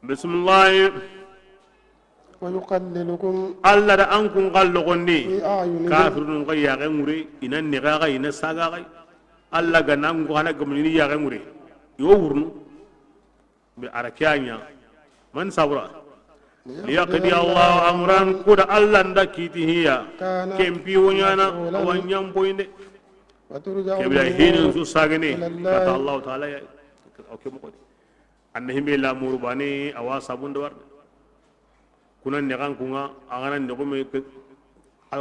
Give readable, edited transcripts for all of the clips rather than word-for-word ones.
bismillah ويقللكم alla da an kun qallo gonni في أعينهم kafirun ga ya ga ngure ina ni ga ina saga ga alla ga nan ko hana gamni ya ga ngure yo wurnu bi arakanya man sabra liyaqdi allah amran kuda alla ndakiti hiya كان kempi wonyana wanyam boyinde وترجع kebla hinin su sagane إلى kata الله allah taala ya okay mo ko annahi be la murbani awa sabunda war kuna ne kan kunga agana ne ko me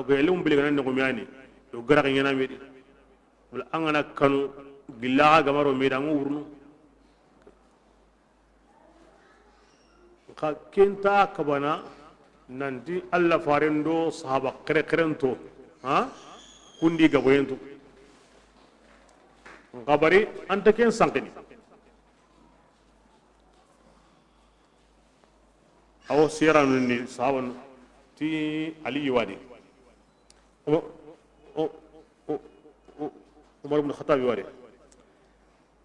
ko elum bile kan ne ko miani do gara kan yana medi wala angana kanu billaha gamaro me da ngurnu ka kenta kabana nanti alla farendo sahaba kere kerento ha kundi gaboyento ngabari anta ken sankini awo siranu ni sahaban ti ali wadi umar ibn khattab wadi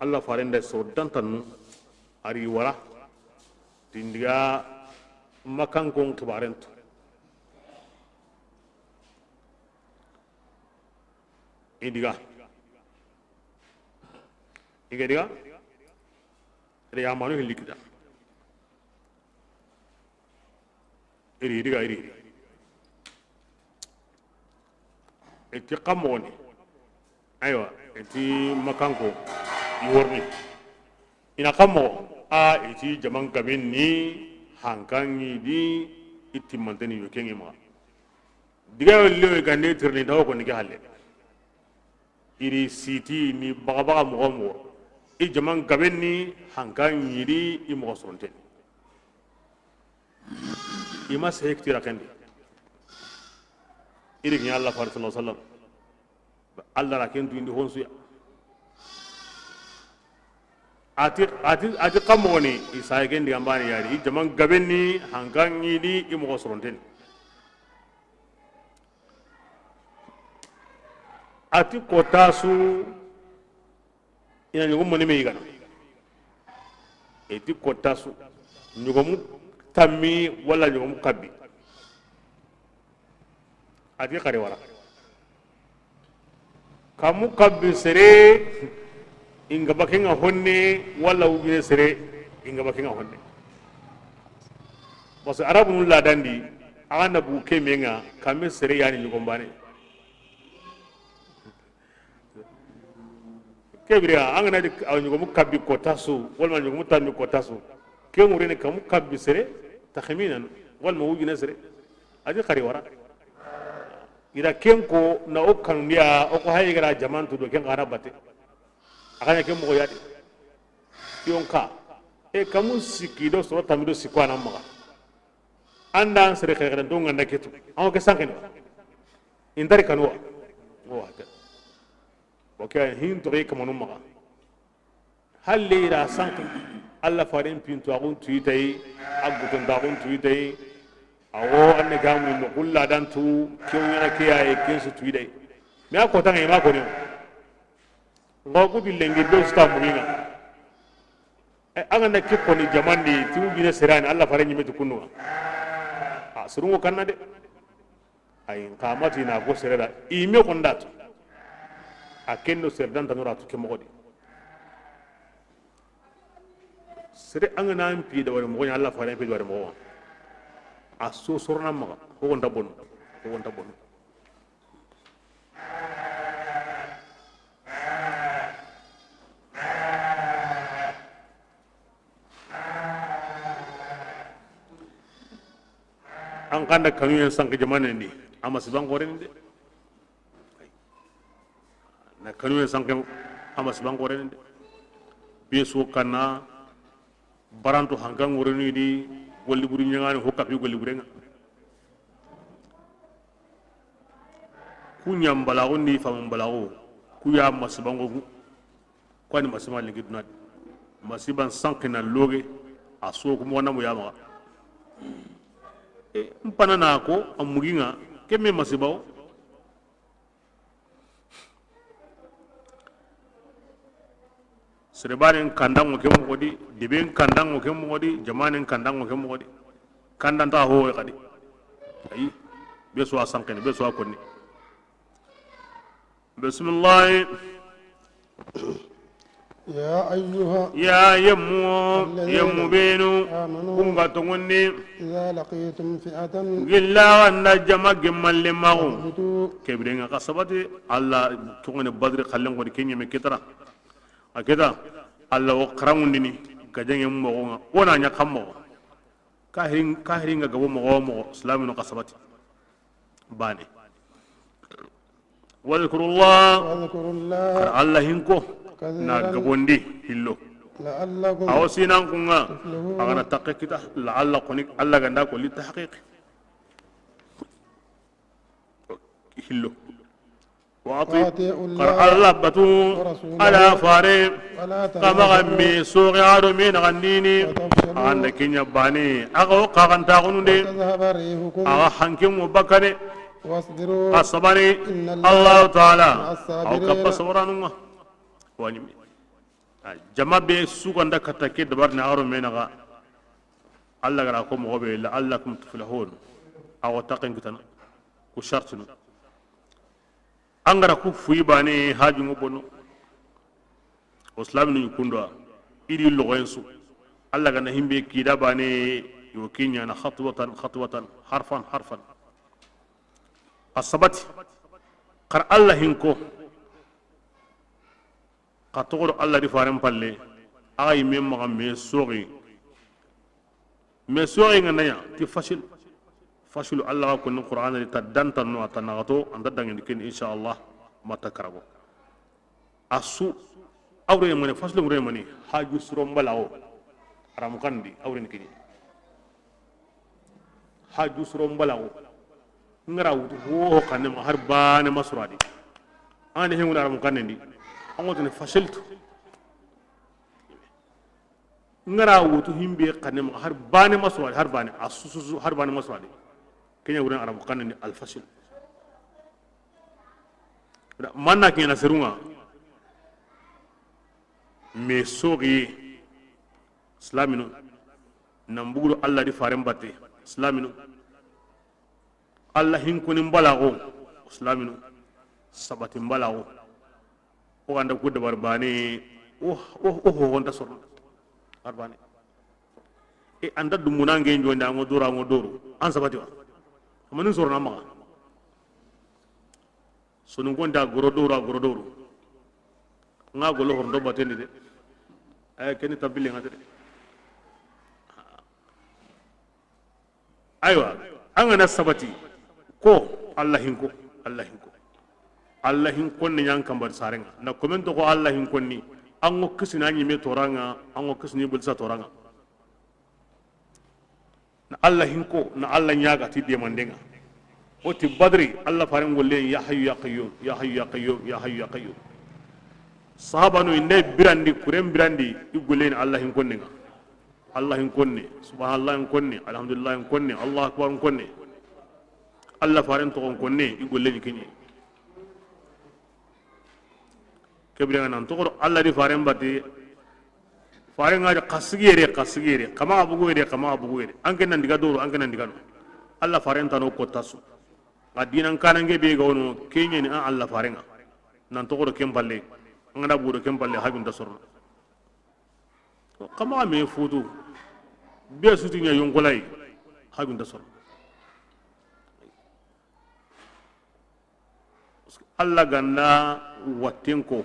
alla farende so dantanu ari wara tindiga makan kon kibarento indiga igediga re amanu hilikida iri diga iri eti qamoni aywa eti makanko yorni ina qamo a eti jaman gaben ni hankangi di itti manteni yo kengi ma diga lewe gande tirni taw ko ni halle iri siti ni baga mo i jaman gaben ni hankangi di i mo sonteni ima sektira kandi iri ni allah sallallahu alaihi wasallam allah ra kentu indi honsu ya ati kamoni isa kendi gambani yari jaman gabenni hangangi di imo soronten ati kotasu ina nyugo moni me yigana eti kotasu nyugo mu tammi wala nyugo mu kabbi ati kare wara kamu kabbi sere inga bakinga honne wala ugine sere inga bakinga honne parce arabu nulla dandi agana bu kemenga kame sere yani nyugombane kebira angana di nyugomu kabbi kotasu wala nyugomu tammi kotasu ke ngurene kamu kabbi sere takhminan wala mu ugine sere ati kare wara ida kenko na okkan dia oko hayigara jamantu do ken gara bate akanya ken mo yadi yonka e kamu sikido so tamido sikwana maga anda sere khagara do nganda ketu aw ke sankene indari kanwa o hata okay hin to ke kamanu maga halle ira sanki alla farin pintu agun tuitai agutun dagun tuitai awo anne gamu no kulla dan tu kewna ke ay kensu tuidai me ko tanga ma ko ne ngogu bilengi do sta muginga e anga na ke ko ni jamandi tu gine serani alla fare nyime tu kunwa a surungo kanna de ay kamati na go sereda ime ko ndatu a kendo serdan tanura tu ke mogodi sere anga na mpi da wala mo alla fare mpi da wala mo a so sorna maga ko wonta bon an kanda kanu yen sank jamane ni ama siban gore ni de na kanu yen sank ama siban gore ni de beso kana barantu hangan gore ni di golli buri nyangani hokka fi golli burenga kunyam balago ni fam balago kuya masibango kwani masima lingi dunat masiban sankina loge aso ko mo namu yama e mpana nako amuginga kemme masibawo serebanen kandango ke mogodi deben kandango ke mogodi jamanen kandango ke mogodi kandanta ho kadi ay be so asankene be so akonni bismillah ya yemmu benu kunga tongonni idza laqitum fi'atan gilla wanda jama gemmalle magu kebrenga kasabati alla tongone badri khallen ko kenye me ketara akeda alla o kramundini gajange mo wona nya kammo kahirin ga gabo mo islamino kasabati bane wadhkurullah Allah hinko na gabondi hillo aw sinan kunga agana takke kita la'alla konik alla ganda ko li tahqiq hillo wa ati qara alla batu ala fare kama gammi suqi ado min gandini anda kinya bani aga qaganta gununde aga hankim mubakane asabani Allah taala aw kappa sabaranunga wanyimi jama be suganda katake dabar na aro menaga alla gara ko mo be la allakum tuflihun aw taqin kitana ku shartunu angara ku fuyi bane haju ngo bono islam ni kundwa idi logensu alla gana himbe kida bane yo kinya na khatwatan harfan asabati qar alla hinko katogoro alla di faran palle ay mem ma me sori ngana ti fashil alla ko no qur'an li tadanta no atanagato anda dangen ken inshallah mata karabo asu awre mane faslu ngre mane haju suro mbalawo aram kandi awre ni kini haju suro mbalawo ngara wutu ho kanne har bane masuradi ane hengu aram kandi angoto ne fashiltu ngara wutu himbe kanem har bane maswali har bane asusu har bane maswali kenya wuran arab kanani al fashil manna kenya serunga me sogi islamino nambugulu allah di faren batte islamino allah hinkuni mbalago islamino sabati mbalago o anda ko dabar bane o honta sorno arbane e anda dum munange njonda ngo doro an sabati wa amani sorna ma sonu gonda goro doro nga golo horndo bateni de ay keni tabili ngade aywa angana sabati ko allah hinko Allah hin konni yang kambar sarenga na komento ko Allah hin konni ango kisina nyi me toranga ango kisini bulsa toranga na Allah hin ko na Allah nyaga ti de mandenga o ti badri Allah faran golle ya hayyu ya qayyum sahaba no inde birandi kurem birandi igolle Allah hin konni nga Allah hin konni subhanallah hin konni alhamdulillah hin konni Allah akbar hin konni Allah faran to konni igolle ni kinyi kebrianga nan tokoro alla di faren bati farenga kasigere kama abuguere anke nan diga doro anke nan diga no alla faren tano ko tasu adinan kanange be gawno kenye ni an alla farenga nan tokoro kemballe ngada buro kemballe habin da sorno kama me futu be sutinya yongolai habin da sorno alla ganna watenko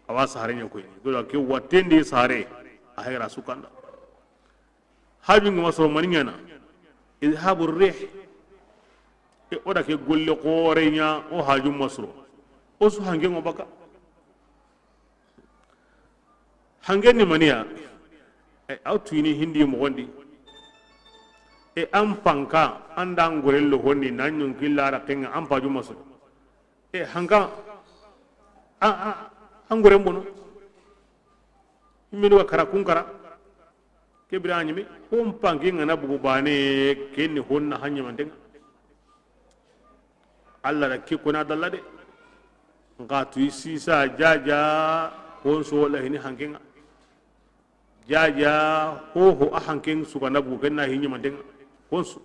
awa sahare nya ko ni do ke watende sahare a hayra sukanda habi ngama so maninya na idhabu rih e oda ke golle qoore nya o haju masro o su hange ngo baka hange ni maniya e awtini hindi mo gondi e am panka anda ngorello honni nanyun killara kenga am paju masro e hanga angore mbono minu kara kunkara kebira nyimi hom pangi ngana bugu bane kenni honna hanya mandenga alla da ke kuna dalla de ngatu sisa jaja hon so la hini hangenga jaja ho ahanken suganda bu kenna hinyi mandenga konsu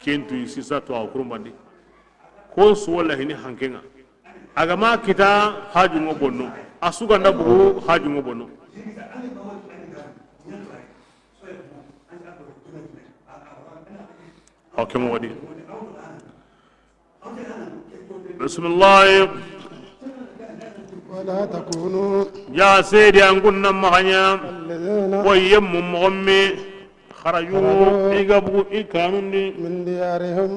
kentu sisa to akurumbandi konsu wala hini hankenga agama kita haju ngobonno asuganda bu haju ngobonno hakem wadi bismillah ولا تكونوا يا سيدي أن كنا مغنيا الذين ويم مغمي خرجوا إيقابو إيكانوني من ديارهم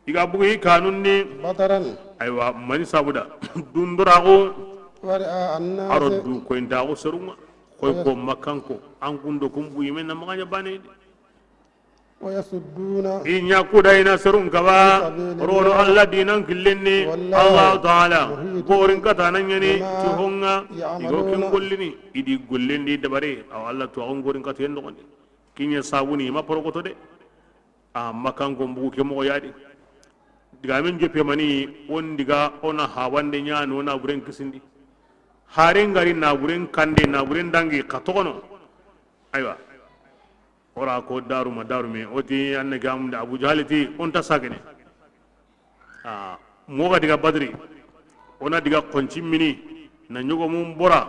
إيقابو إيكانوني بطرا أيوة ماني سابدا دندراغو ورئاء الناس أردو كوينتاغو سرونغا كويكو مكانكو أنكوندو كمبو يمين مغنيا باني ويصدون إن يكودا إنا سرون كبا رولو الله دينان كلني الله تعالى بورين كتانا يني تهونغا يغوكين قلني إدي قلن دي دباري أو الله تهون بورين كتين نغني كين يساوني ما پروكتو دي مكان كمبو كمو يادي diga min jope mani on diga ona hawande nyano na buren kisindi haren gari na buren kande na buren dangi katono aywa ora ko daruma darume oti anne gam da abu jahaliti on ta sagene moga diga badri ona diga konci mini na nyugo mum bora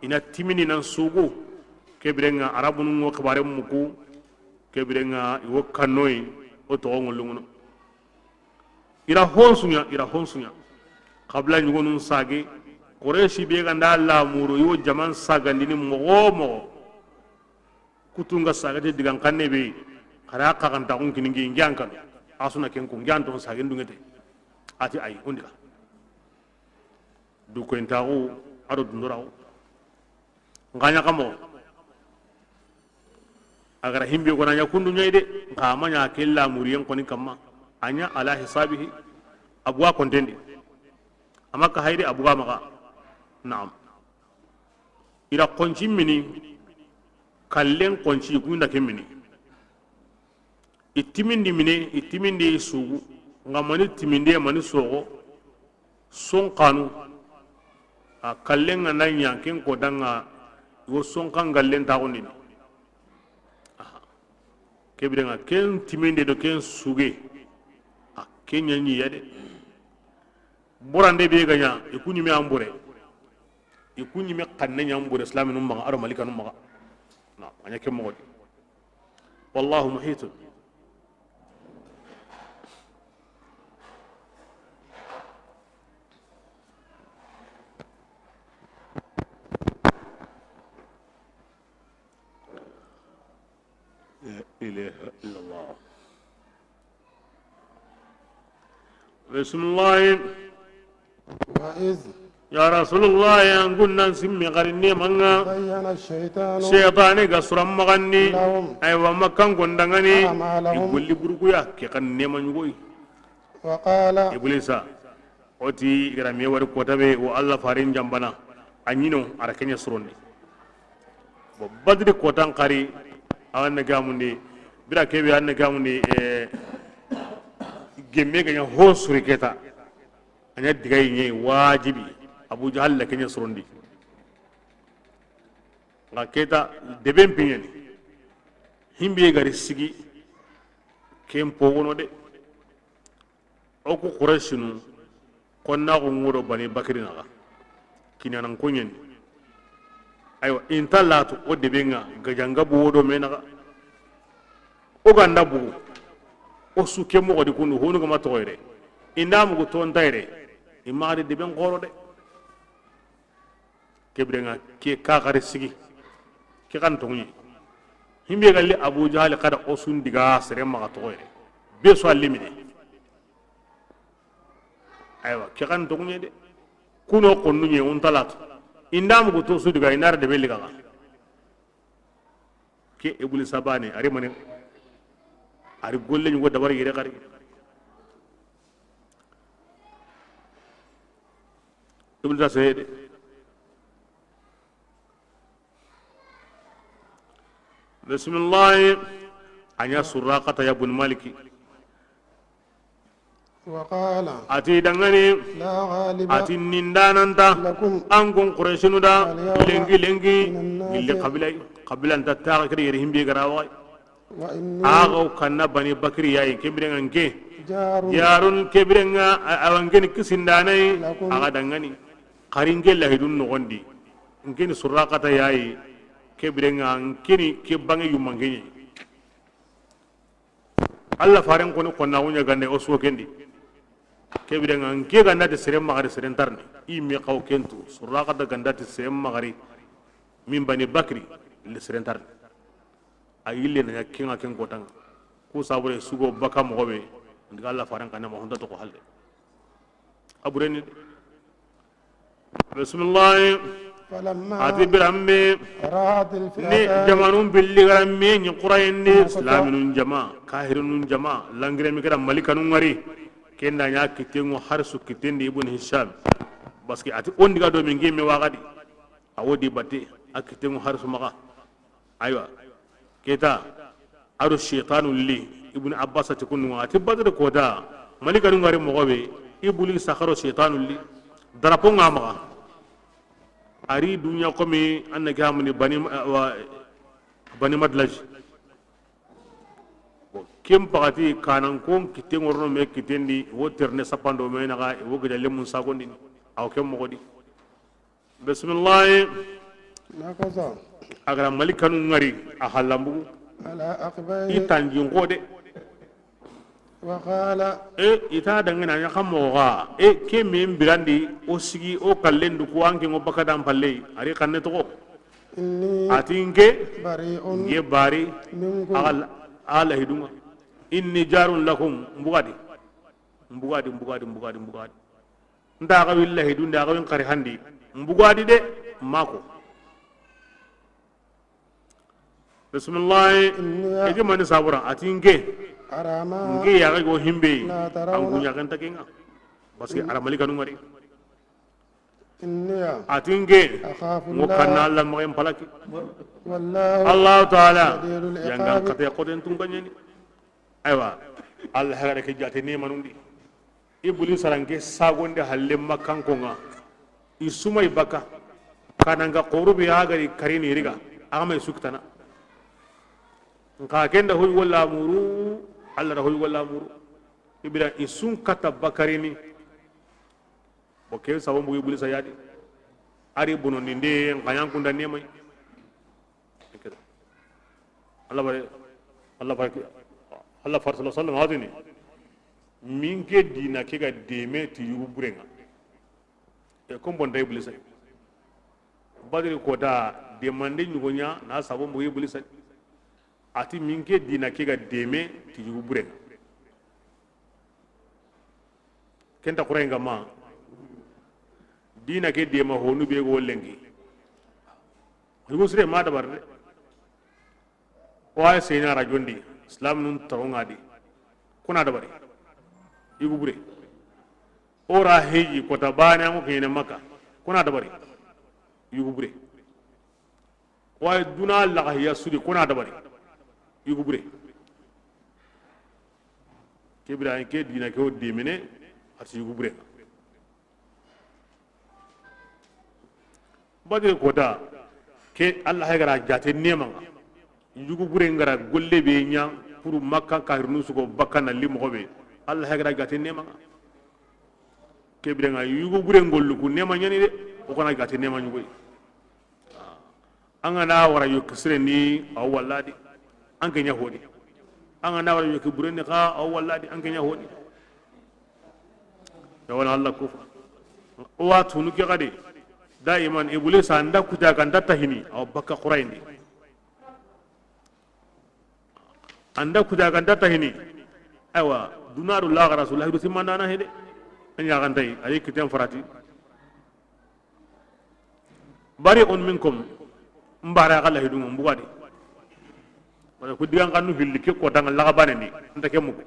ina timini nan sugu kebrenga arabun ngo kabare muku kebrenga iwo kanoi o to ngolunguno ira honsunya qabla nyugo nun sage quraishi be ganda la muru yo jaman sagandini mogo kutunga sagate digan kanne be kara ka kan ta kun kiningi ngyankan asuna ken kun ngyanto sagen dungete ati ay ondika du ko entaru aro dundurawo nganya kamo agara himbe ko nanya kundu nyede ngamanya kella muriyen koni kamma anya ala hisabihi abwa kontendi amaka hayri abwa maka na'am ira konci mini kallen konci kunda kemini itimindi sugu ngamani timinde mani sogo son kanu a kallen na yankin ko danga wo son kan gallen ta ko ni kebirenga ken timinde do ken suge a kenya ni yade burande be ganya ikunyi me ambure ikunyi me kanne nyambure islamin umma aro malika umma na anya ke modi wallahu muhitun la ilaha illallah bismillah وإذ يا رسول الله ان كنا نسمي غرني منا بين الشيطان شيطاني غسرم مغني لهم ايوا مكان كوندغني أعمالهم يقول لي بركويا كي كان نيما نغوي وقال ابليسا oti garami war ko tabe o Allah farin jambana anyino ara kenya surondi bo badri ko tan qari awanna gamundi bira kebe anna gamundi gemme ganya ho suriketa anya digay nyi wajibi abu jahal la kenya surondi nga keta deben pinyani himbe gari sigi kem pogono de oku qurashinu konna ko ngoro bani bakri naga kinana kunyen aywa intallatu o debenga gajanga bodo menaga o ganda bu o suke mo gadi kunu honu ga matoyre indamu go ton tayre imari deben goro de kebrenga ke ka gare sigi ke kan tongi himbe galle abu jahal kada o sun diga sere ma toyre be so limide aywa ke kan tongi de kuno konnu nye on talat indamu go to su diga inar de beliga ke ebuli sabane ari mane ari golle ñu go dabar yere xari ibul da sede bismillah anya suraqata ya ibn maliki وقال ati dangani لا غالب ati nindananta لكم ankun qurayshinu da lengi lengi من gille الناس qabila anta taga kiri yeri himbe garawa وإني agaw kanna bani bakri yayi kebirenga nke جار yarun kebirenga awangeni kisindanai لكم aga dangani qaringe lahidun nogondi nkeni suraqata yayi kebirenga nkeni kebange yumangeni alla faren kono konna wunya gande o suwo kendi kebirenga nke gandati serem magari serentarni imi qaw kentu suraqata gandati serem magari min bani bakri le serentarni ayille na kinga ken kotanga ku sabure sugo baka mogobe ndiga alla faran kana mo honda to ko halde abureni bismillah فلما ati birambe رأت ni الفئتان jamanun billi garambe ni qurayni islaminun jama kahirunun jama langire mi kara malikanun ngari kenda nya kitengo harsu kitendi ibn hisham baski ati ondiga do min gemme wagadi awodi batte akitengo harsu maka aywa kita aru shaytanu li ibn abbas tikunu ati badr koda malikanun ngari mogobe ibuli sakharo shaytanu li darapo ngama ari dunya komi annaki hamni bani madlaj kim pagati kanan kon kiten worno me kitendi woterne sapando me naga wo gele lemun sagondi aw kem mogodi bismillah نكزا agara malikanu ngari a halambu على أقبيه itanji ngode وقال ita dangana nya khamoga ke min birandi o sigi o kallendu ko anke ngo bakadam palle ari kanne to إني atinge بريء ye bari منكم ala hidunga inni jarun lakum mbugadi nda ga billahi dunda ga win qari handi mbugadi de mako bismillah إني eje mani sabura atinge أرى ما nge ya ga go himbe لا an ترون kunya kan takinga parce ara malika nu ngari إني atinge أخاف mo الله kanna Allah mo en palaki والله Allah taala شديد yanga العقاب kate ko den tunganyani aywa Allah hagara ke jate ne manundi iblis sarange sagonde halle makkan ko nga isumai baka kananga qorubi agari karini riga amay suktana nka kenda hoy wala muru Allah da hoy wala muru ibira isun kata bakarini boke sawo mu iblis ayadi ari bono ninde ngayan kunda ne may Allah bare Allah far sallallahu alaihi wasallam hadini min ke dina ke ga deme ti yugu burenga e ko bonda iblis ay badri ko da demande nyugonya na sabo mo iblis ati min ke dina ke ga deme ti yugu burenga kenta kurenga ma dina ke dema honu be go lengi yugu sire ma da barde wa sayna rajondi islam nun tawngadi kuna da bari yugu bure ora heji ko tabana mo kene maka kuna da bari yugu bure wa duna la ya sudi kuna da bari yugu bure kebra ke dina ke o dimine ati yugu bure badre ko da ke Allah ya gara jate nema yugu bure ngara golle be nya pour makka kahirnu sugo bakana limo be Allah ya gara jate nema kebire nga yugo gure ngollu ku nema nyani de o kana gati nema nyugo anga na wara yo kisre ni aw walladi anke nya hodi anga na wara yo kibure ni ka aw walladi anke nya hodi ya wala Allah kufa o wa tunu ke gade daiman iblis anda kuja kan tatahini aw bakka quraindi anda kuja kan tatahini aywa dunaru la rasulullah du simana na hede anya gantai ay kitam farati bari'un minkum mbara galla hidum mbugadi wala ku digan kanu hilli ke ko dangal laga banani nta ke muko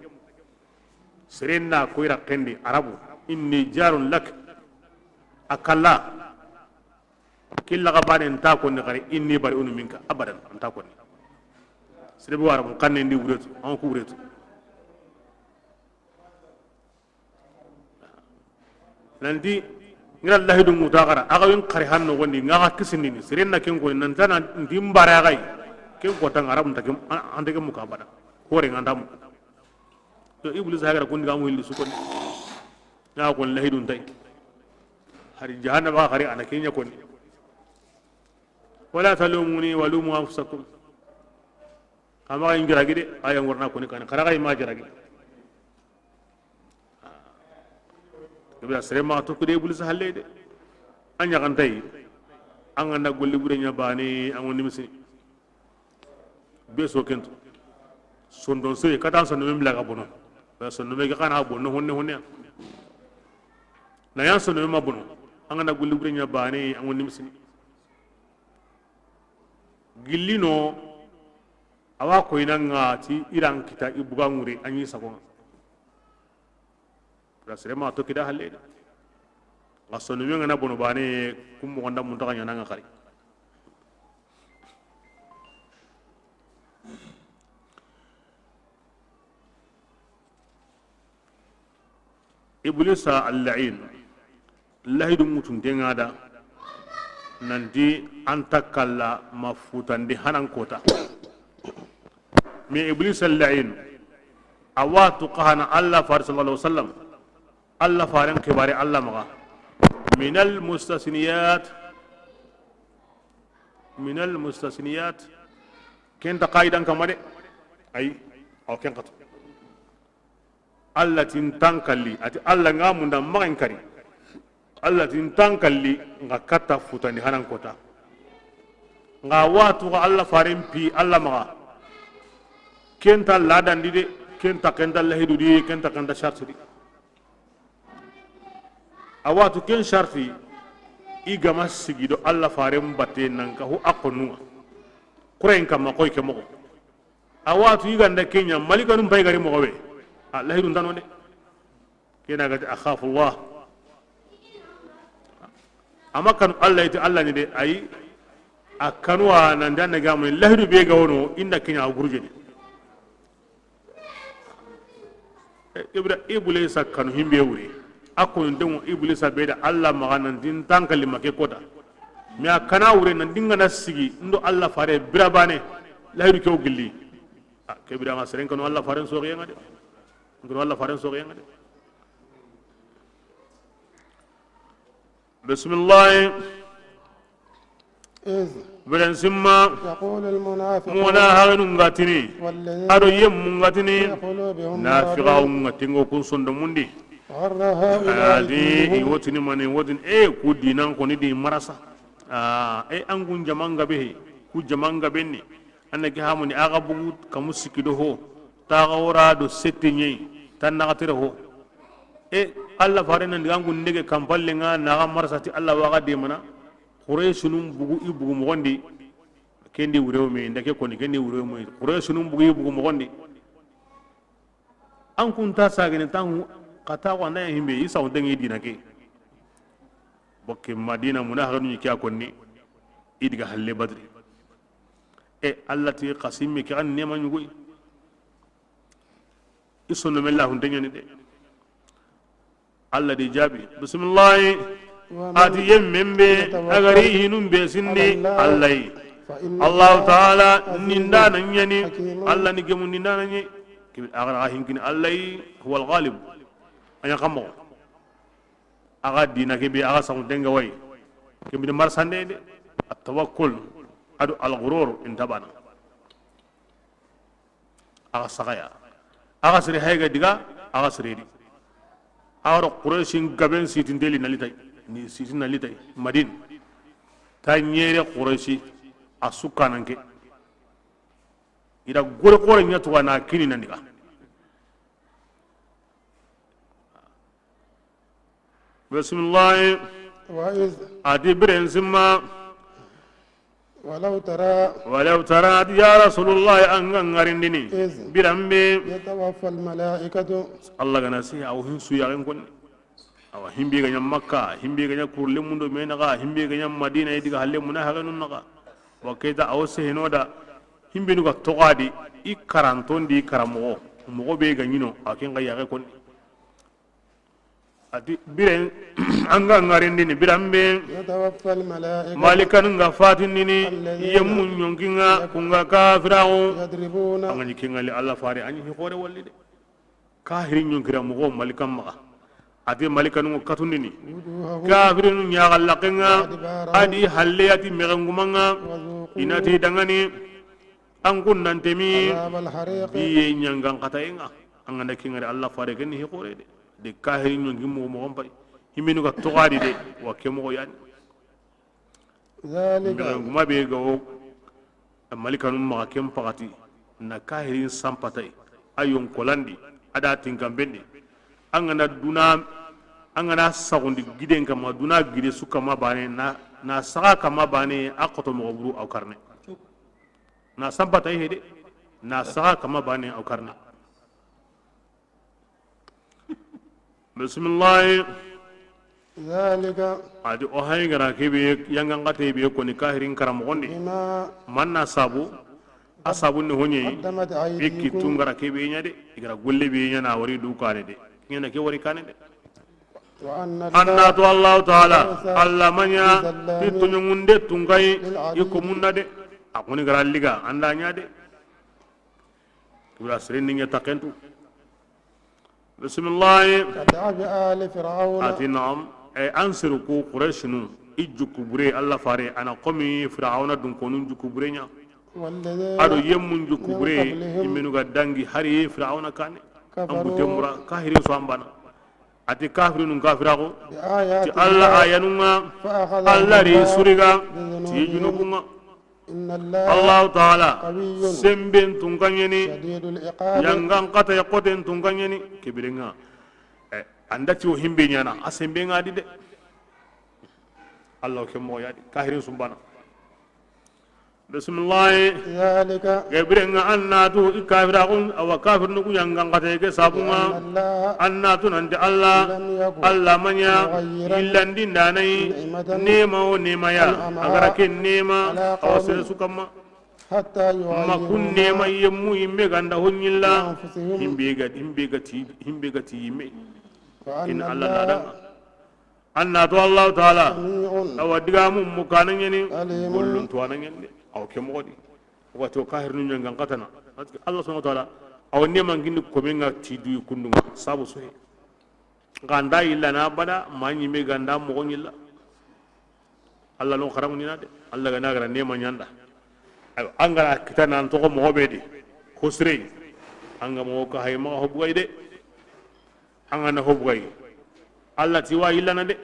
serenna ko ira kendi arabu inni jarun lak akalla killa ga banen ta ko ni gari inni bari'un minka abadan ta ko ni serebe wara mo kanne ndi wuretu an ko wuretu nanti ngira lahidu mutagara aga wen qari hanno gondi ngaga kisindi ni sirenna ken ko nan tan ndimbara gai ken ko tan arab takem ande ke muka bada hore ngandam to iblis hagara kundi gamu hilli sukon na ko lahidu tay hari jahannama hari ana kenya koni wala talumuni walumu anfusakum kama ingira gide ayan warna koni kan karaga ma jiragi ibra sirema to kude iblis halle de anya kan tay an anda golli bure nya bani an woni misi be so kento sondon so katan so no mimla ga bono so no me ga kana bono honne na yan so no ma bono an anda golli bure nya bani an woni misi gillino awa ko inanga ti iran kita ibuga ngure anyi sagonga rasrema to kida halle ngasono mi ngana bono bane kum mo ndam munta kanya nanga kari iblisa al-la'in lahidu mutun dengada nanti antakalla mafutandi hanan kota mi iblis al-la'in awatu qahana Allah far sallallahu alaihi wasallam Allah faran kibari Allah maga min al-mustasniyat kenta qaidan kamade ay o ken qat Allah tin tankalli ati Allah ngamunda magan kari Allah tin tankalli nga kata futani hanan kota nga watu ga Allah faran pi Allah maga kenta ladan dide kenta lahidu di kenta sharti awatu ken sharti igama sigido Allah farem batte nan ka hu akonu kurain kama koy ke mo awatu iganda kenya malika num bay gari mo we lahidu ndano de kena ga akhafu Allah amakan Allah ite Allah ni de ay akanwa nan dan ga mo lahidu be ga wono inda kenya gurje de iblis kanu himbe wuri akon den iblis be da Allah maganan din tankali make koda mi akana wure nan dinga na sigi ndo Allah fare birabane lahiru ke ogilli ke birama seren kanu Allah fare so riya ngade ngoro Allah fare so riya ngade bismillah بلن سما يقول المنافق مناهن غاتني ادو يم غاتني نافقا غاتنغو كون سندموندي غر هؤلاء ادي وتني من ودن كودينان كوني دي مرسا انغون جمانغا به ku jamanga benni annaki hamuni aga bugu kamusikido ho taga do settinye tan nagatire ho Allah farena ndigangu ndege kampalle nga naga marsati Allah waga de mana qurayshunum bugu ibugu mogondi kendi wurew me ndake koni kendi wurew me qurayshunum bugu ibugu mogondi an kunta sagene tan kata wa na himbe isa ondengi dinake bokke madina munahanu kya konni idiga halle badri Allah ti qasim mi kan nema nyugo isonu mellahu ndengeni de Allah di jabi bismillah ati yemmembe agari hinum be sinni Allah ta'ala ninda nanyani Allah ni gemu ninda nanyi agara hinkini Allah huwa al-ghalib anya kamo aga dina ke be aga samu denga way ke bi marsande de at-tawakkul adu al-ghurur intabana aga sagaya aga siri hayga diga aga siri di aro quraishin gaben sitin deli nalitay ni sitin nalitay madin ta nyere quraishi asukananke ida gore gore nyatu wana kini nandiga bismillah adi biren simma ولو ترى يا رسول الله أن غرندني برامبي يتوفى الملائكة الله غناسي أو هنسو يغنكن أو همبي غنيا مكة همبي غنيا كورلي مندو مينغا همبي غنيا مدينة يدغا حلي منا هغنونغا وكيتا أو سهنودا همبي نغا توغادي إي كارانتون دي كارامو مغو بي غنينو أكين غا يغنكن ati biren anga ngarindini birambe يتوفى الملائكة malikan nga fatinini yemun nyonkinga kunga kafirawo يضربون angani kingali Allah fare anyi hore walli de kahirin nyonkira mugo malikan maga ati malikan ngo katundini وجوههم kafirin nyagallakenga وأدبارهم adi halleyati megangumanga وذوقوا inati dangani angkun nantemi عذاب الحريق biye nyangang katayenga anganda kingari Allah fare kenni hore de kahirin nyonki mugo mo mpay himinu ka togadi de wa kemo yani ذلك meganguma be gawo malikanum maga kem pagati na kahirin sampatai ayon kolandi ada tinkambendi angana duna angana sagundi giden kama duna gide su kama bane na saga kama bane akoto mo buru au karne na sampatai hede na saga kama bane au karne bismillah ذلك adi o hay gara kebe yangan gate be ko ni kahirin karam gonde بما manna sabu asabu ne honye قدمت ekki أيديكم tungara kebe nyade igara golle be nyana wari du kane de nyana ke wari kane de وأن anna to Allah taala alla manya Zallami titu nyunde tungai lil'abid. iko munna de akuni gara liga anda nyade kura sirin nya takentu bismillah كدعب آل فرعون ati naam e ansiru ku qurayshinu ijjuku bure Allah fare ana qomi fir'auna dun konun juku bure nya والذين ado yemmun juku bure qablihim imenu ga dangi hari fir'auna kane kafaru ambu temura kahiri so ambana ati kafirun kafirago بآيات ti Allah ayanunga فأخذهم Allah ri الله suriga بذنوبهم. ti junubunga إن الله Allah taala قوي semben tunganyeni شديد العقاب yangan kata yakoten tunganyeni kibirenga andati o himbe nyana asembe ngadi de Allah ke mo yadi kahirin sumbana bismillah ذلك gabirenga annatu ikafiragun awa kafir nuku yangan kata ke sabunga أن الله annatu nante Allah لم يكن Allah manya مغيرا illandi ndanai نعمة nema o nema ya أنعمها agara ke nema على قوم awasere sukama حتى ma kun يعينوا nema yemmu imme ganda honyilla أنفسهم himbe gati yimme وأن in Allah الله nada anna to Allah taala سميع awa digamu mukana nyeni عليم gollun to anan nyende aw ke mogodi wato kahir nu nyangan katana Allah subhanahu wa taala aw nema ngindi ko menga tidu kundunga sabu so he ganda illa na bada manyi me ganda mo gonyilla Allah no kharamu ni nade Allah ga nagara nema nyanda ay angara kitana to ko mo hobedi khusre anga mo ka hay ma hobugay de anga na hobugay Allah ti wa illa na de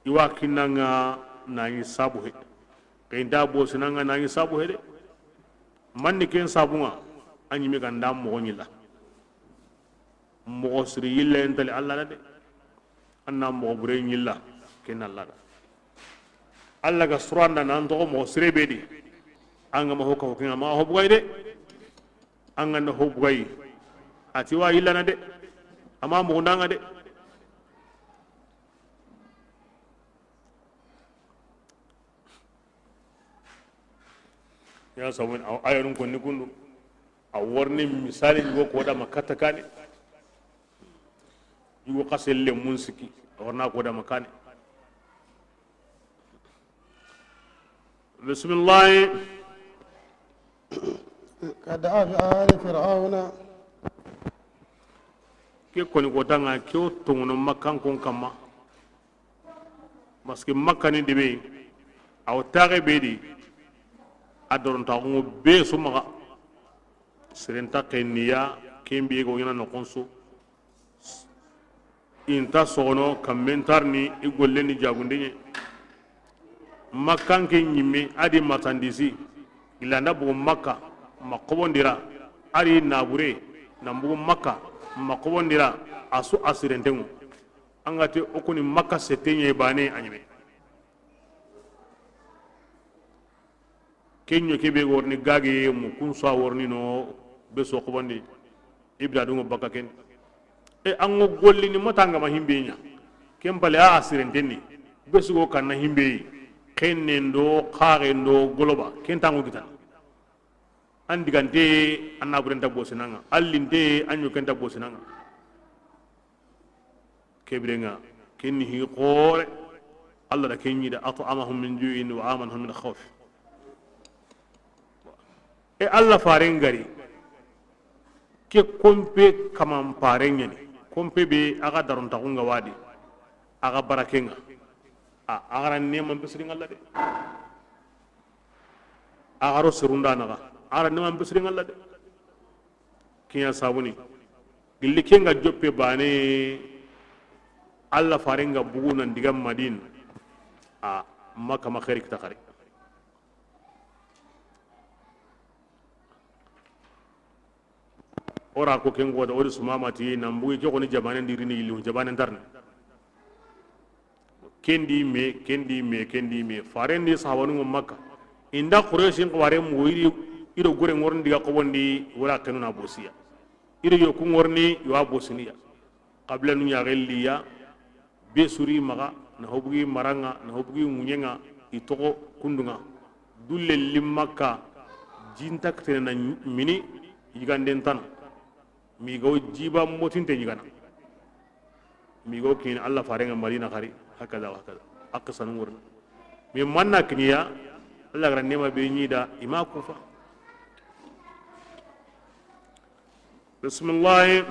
iwa kinanga na yi sabu he kay da bo sinanga na yi sabu he de manni ken sabunga anyi me ganda mo gonyilla mo sri yilla entali Allah na de anna mo bure nyilla ken Allah da Allah ga suranda nan to mo sri bedi anga ma hokka hokka ma hobugay de anga na hobugay ati wa yilla na de ama mo ndanga de ya sabu ayarun konni kundu a warni misali go ko da makata kane yugo kaselle mun siki warna ko da makane bismillah كدعب آل فرعون ke koni ko tanga ke o tongono makkan kon kama maske makkani debe aw tare bedi adoron ta ngo be so maga serenta keniya kembi go yana no konso inta sono commentar ni igolle ni jagunde ni makkan ke nyimme adi matandisi ilanda bu makka makobondira ari nabure nambu makka makobondira asu asirentengu angate okuni makka setenye bane anyime kenyo kebe worni gage mu kunsa worni no beso kobondi ibra dungo baka ken e ango golli ni motanga ma himbenya kembale a asirentenni beso go kanna himbe kennendo kharendo goloba kentango gitan andigante annaburenta bosinanga allinte anyo kenta bosinanga كبرنا كنه قول الله لكن يدا أطعمهم من جوع وآمنهم من خوف e alla faren gari ke kompe kaman faren yani kompe be aga daron ta kunga wadi aga barakenga aga ran neman bisirin Allah de aga ro surunda naga aga neman bisirin Allah de kiya sabuni gilli kenga joppe bane alla faren ga bugunan digam madin maka makharik ta khari ora ko ken goda ori sumama ti nambu ke ko ni jabane ndirini ilu jabane darne kendi me faren ni sawanu ngom makka inda quraishin ko ware mu iri ido gore ngorndi ga ko wondi wala kanuna bosiya ido yo ku ngorni yo abosiniya qabla nu ya gelliya be suri maga na hobugi maranga na hobugi munyenga itoko kundunga dulle limmakka jintak tena mini yiganden tan migo jiba motinte yigana migo kin Allah farenga marina khari hakaza aqsan ngurna mi manna kiniya Allah gran nema be nyida ima kufa bismillah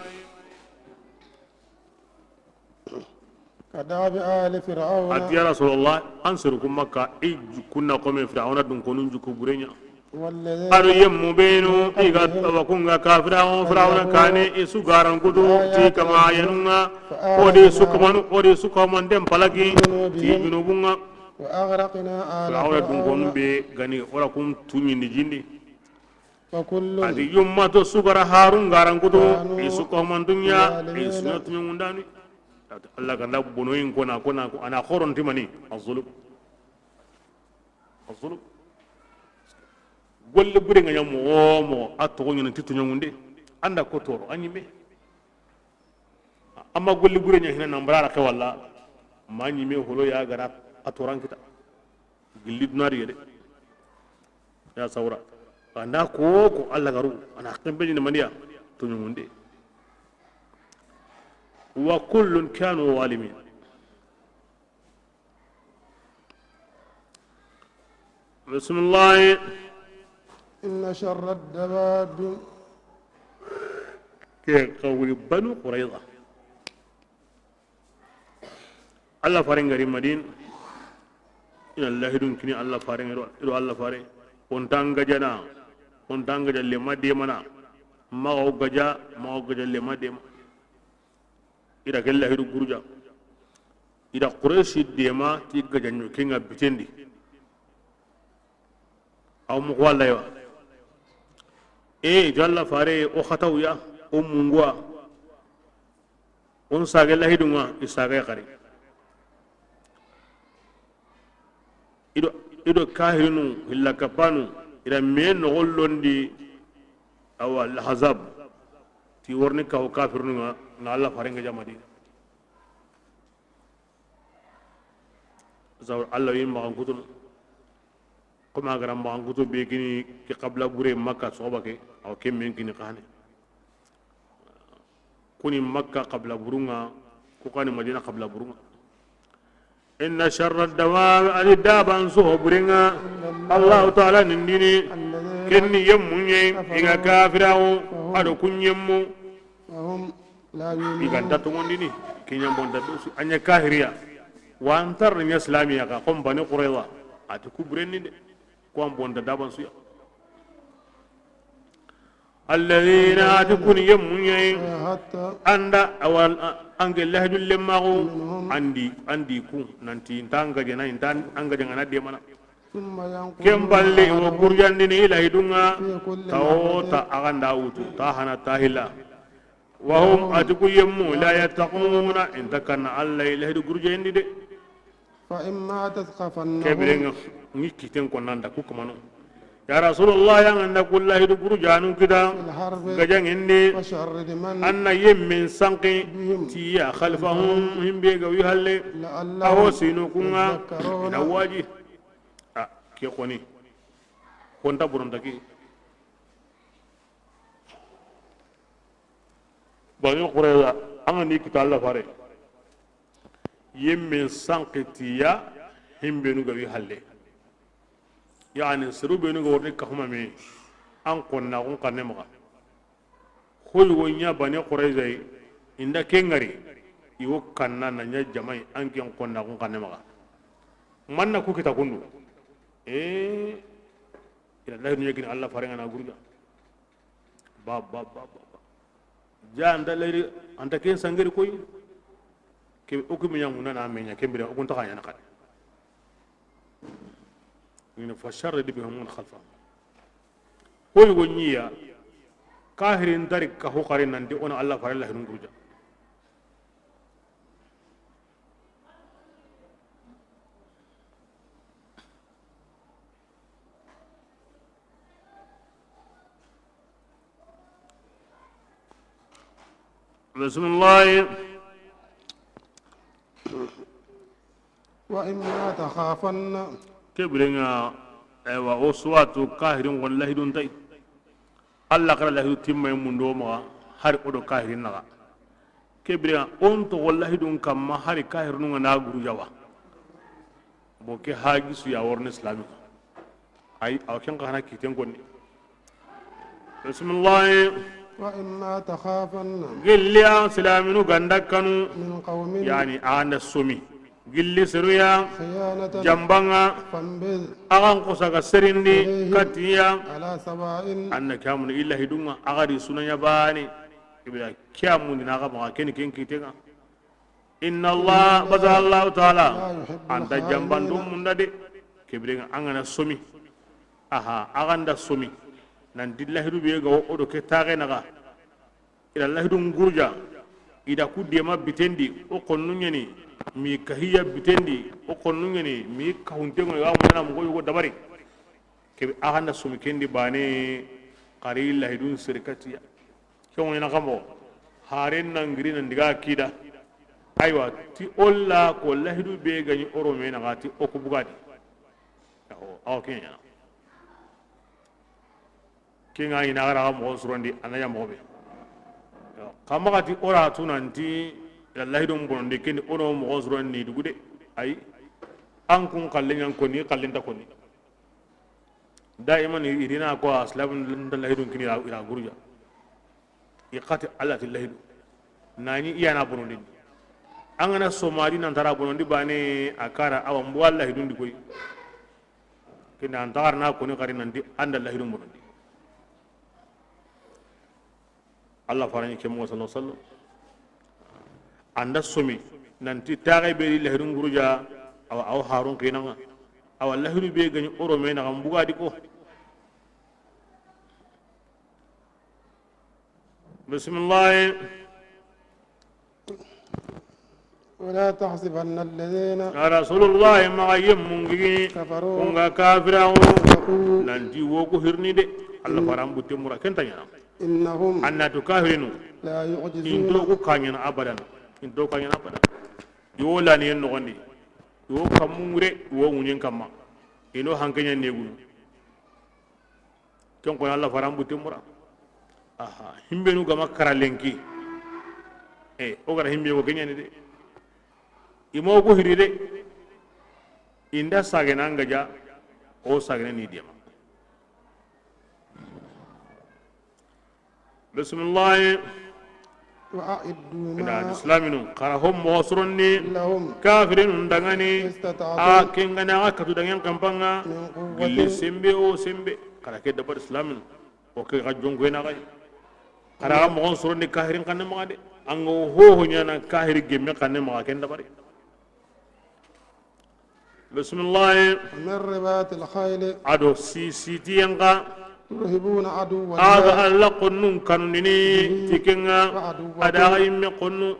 كداب آل فرعون أتي يا رسول الله أنصركم مكة كنا قوم فرعون دون كونون جكو برينيا أرو يم بينو إيغات وكونغا فرعون كان إسوغاران كدو تي كما ينونا ودي سكمان دم پلقي تي جنوبونا وأغرقنا آل فرعون دون كونون بي غني ورقم توني نجيني وكل أدي يوم تو سوغارا هارون غاران كدو إسوكمان دنيا إسنات نيونداني Allah ganda bonoyin kona ana khoron timani azulub golle bure nga nyamo mo atto nyen titu nyamunde anda ko toro anyime amma golle bure nya hina nambara ka walla ma nyime holo ya gara atoran kita gillid nari yede ya sawra anda ko Allah garu ana kambe ni maniya to nyamunde وكل كانوا ظالمين بسم الله إن شر الدواب كقول بنو قريظة الله فارين غريم مدين إن الله يدون كني الله فارين إلو الله فارين ونتانغ جنا لما ديمنا ما هو جا لما ديمنا ida gella hiru guruja ida quraishi dema ti gajanyo kinga bitendi aw mu wala yo jalla fare o khataw ya o mungwa on sagella hidunga isaga qari ido kahinu illa kapanu ida men gollondi awal hazab ti worni ka kafirnu na Allah farenga jamadi zawr Allah yim ma ngutul kuma garam ma ngutul be gini ki qabla bure makka sobake aw kemen gini khane kuni makka qabla burunga ku kani madina qabla burunga inna sharra dawab alidaban suhburinga Allah ta'ala nindini kenni yemunye inga kafirawo ado kunyemmu وهم لا يؤمنون iganta tongondini kinyam bonda dusu anya kahiriya wa antar ni islamiya ka kom bani qurayza ati kubrenni de ko am bonda daban suya alladhina atukun yamunya حتى anda awal angel lahjul lemago andi ku nanti tanga jena intan anga jangana de mana ثم ينقل kemballe o kurjandini ila hidunga tawta aganda utu tahana tahila وهم أتقوا يمو لا يتقون إن تكن الله إله دغرجين دي فإما تثقفنهم كبرين نيكيتن كونان دكو كمانو يا رسول الله يا أن كل الله دغرجانو كدا في الحرب غجان إني وشرد من أن يمن سانقي تيا خلفهم هم بيغو يهلي أو سينوكونا نواجي كي خوني كونتا بروندكي bani qurayza anga ni kita Allah fare yemmen sankitiya himbenu gawi halle yani siru benu go worni kahuma me an konna kun kanne maka hoy wonya bane quraizai inda kengari iwo kanna na nya jamai an ken konna kun kanne maka manna ku kita kundu ila Allah ni yakin Allah farenga na gurga ba ja anda leri anta ken sangeri koy ke okumi nyanguna na menya kembira okun ta kanya nakade min fashar bihum min khalfa hoy wonyiya kahirin darik ka hokarin nan di ona Allah farella hinun gurja بسم الله وإما تخافن كبرنا ايوا وصواتو كاهرين والله دون تاي الله قال له تيم من دوما هر اودو كاهرين نغا كبرنا اونتو والله دون كما هر كاهرين نا غرو جوا بوكي هاجي سو يا ورن اسلامي اي او كان كان كيتن كوني بسم الله وإما تخافن قل يا سلامنو غندكنو من قوم يعني انا سومي قل سريا خيانة جنبنا فانبذ agan kusaga serindi katiya على سواء anna kamun illa hidunga agari sunanya bani ibra kiamu ni naga ma ken kitenga inna allah baza allah taala anta jamban dum munda de kibrenga angana somi aha aganda somi nan dillahi du be ga odo ke tare naga ila allah dum gurja ida ku dema bitendi o konnu nyeni mi kahiya bitendi o konnu nyeni mi kahunte ngo ya mun mo go dabari ke aganda somi kendi bane qari allah dum sirkatiya ko ngena kamo haren nan ngiri nan diga kida aywa ti olla ko lahidu be gani oro me naga ti o ku bugadi o kenya kinga ina gara mo surondi anaya mo be kama kati ora tunanti Allah dum bondi ken ono mo surondi dugude ay an kun kallen ko ni kallen ta ko ni daiman irina ko aslam Allah dum kini ira gurja iqati Allah tillahu nani iyana bondi angana somali nan tara bondi bane akara awam wallahi dum dikoy ken antar na ko ni kari nanti anda Allah dum bondi Allah farani ke mo sallallahu alaihi wasallam anda somi nanti tagai be lahirun guruja aw harun kinanga aw lahiru be gani oro me na gambuga diko bismillah ولا تحسبن الذين يا رسول الله ما يمونغي كفروا كونغا كافرون nanti wogo hirni de Allah faram butte mura kentanya إنهم anna tukahirinu لا يعجزون into ko kanyana abadan into kanyana abadan yo la ni no gondi yo kamure wo munyen kamma ino hankanya negulu kon ko Allah faram butte mura aha himbe nu gama karalenki o gara himbe wo ganyani de imo ko hiri de inda sagena ngaja o sagena ni diama bismillah وأعدوا ina ما islaminu karahum mosronni لهم kafirin dangani استطاعوا a kengana akatu dangan kampanga من gilli قوة sembe o sembe kala ke dabar islaminu o ke ga jongo ina kai kara mo sronni kafirin kanne ma de ango ho ho nyana kafiri gemme kanne ma ken dabari bismillah من رباط الخيل ado si tianga ترهبون عدو aga الله alla qonnun kanunini tikenga ada imme qonnu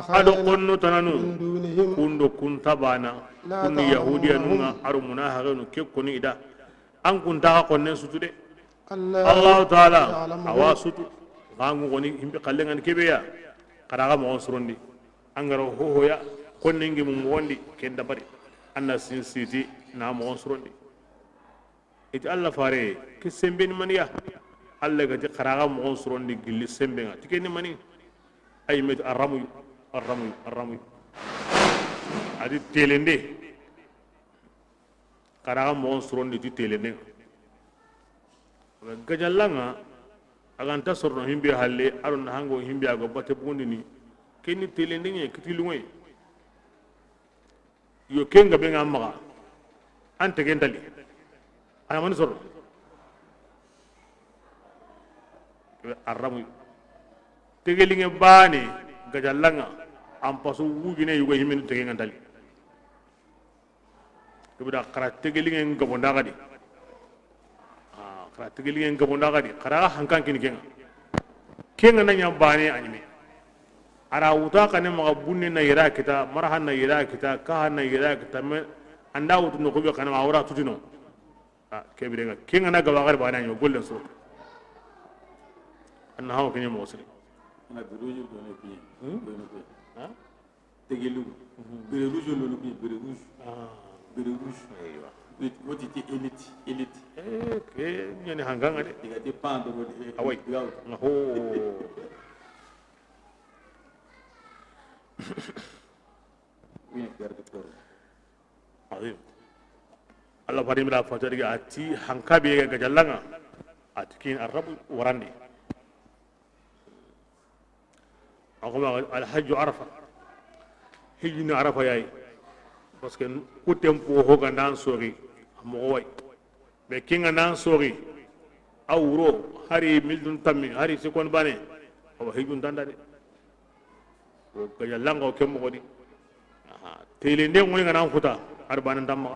ado وآخرين qonnu tananu من دونهم kundo kuntabana La kunni ta'lamuhum. yahudiya nunga aru munahaganu ke koni ida an kunta konne sutu de ألا Allah taala يعلمهم. awa sutu gangu goni himbe kallengan kebeya kada ga mo surondi angaro ho hoya konne ngi mum wondi ken dabari anna sin siti na mo surondi iti Allah fare ke sembe ni maniya Allah ga ti kada ga mo surondi gilli sembe nga tikeni mani ay met aramu adi telende karaga mo sorondi ti telende gajallanga aganta sorno himbe halle aron hango himbe ago bate bundi ni kenni telende ni kitilungoy yo kenga be ngamaga ante gendali ana man sorno arramu tegelinge bani gajallanga ampasu wujine yugo himinu tegenga dali kibida kara tegelinge ngabonda gadi kara tegelinge ngabonda gadi kara hankan kini kenga nanya bani anime ara wuta kane maga bunne na yira kita marahan na yira kita ka na yira kita me anda wutu no kobe kana awra tutino kebirenga kenga na gaba gari bani anyo golden so anna hawo kenye mo wasri na biroju do ne bi tegelu biroju do ne bi biroju aywa woti ti elite ke nyane hanganga de diga ti pando ro awai ho bien perde por azim Allah farim la fatari ati hankabe ga jallanga atikin arabu warandi akoma alhajj arafa hijni arafa yayi parce que ku tempo ho ga nan sori mo way be kinga nan sori awro hari mildun tammi hari sikon bane o hijun dandade o ga jallanga o kemmo godi tele nde ngoni ga nan futa arbana damma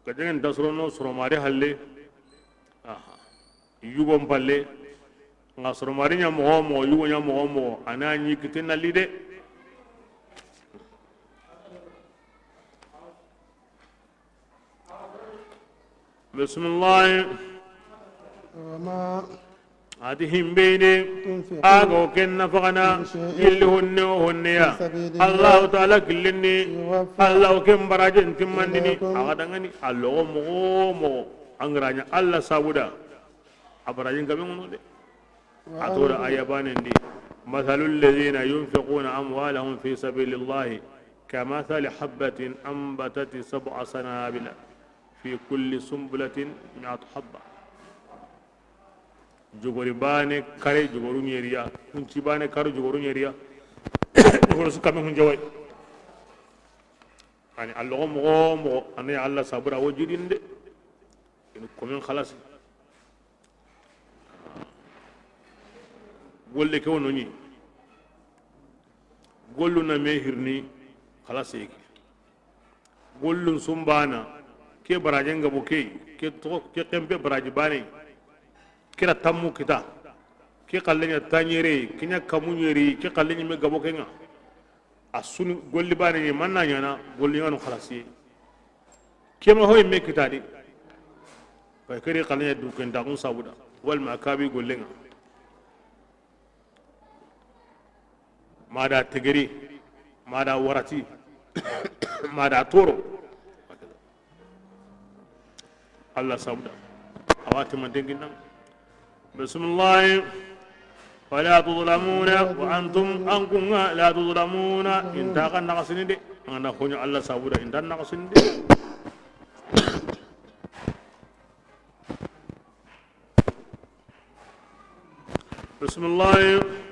kajengen dasrono soromari halle yugon palle nga soromari nya mo yugo nya mo anani kitina lide bismillah وما adihim bene ago kenna fagana illi honne honneya allah taala killinni allah ken barajen timmandini agadangani allo mo angranya allah sabuda abarajin gabe ngono de atora ayabanendi mathalul ladina yunfiquna amwalahum fi sabilillahi kamathali habatin anbatat sab'a sanabila fi kulli sumbulatin 100 habba jogori bane kare jogoru nyeriya kunci bane kare jogoru nyeriya jogoru su kamen hunjawai ani allo mo ani alla sabura wajidinde en komen khalas golle ke wono ni gollu na mehirni khalas yake gollun sumbana ke barajenga boke ke to ke tembe baraji bane kira tammu kita ke kallenya tanyere kinya kamunyeri ke kallenya me gabo kenga asuni golli bane ni manna nyana golli ngano khalasi ke ma hoy me kita di ba kere kallenya du ken da kun sabuda wal makabi gollenga mada tegeri mada warati mada toro Allah sabuda awati man dengin nan بسم الله ولا تظلمون وانتم انكم لا تظلمون ان تاقن نقصني دي انا خوني الله سابودا ان دان نقصني دي بسم الله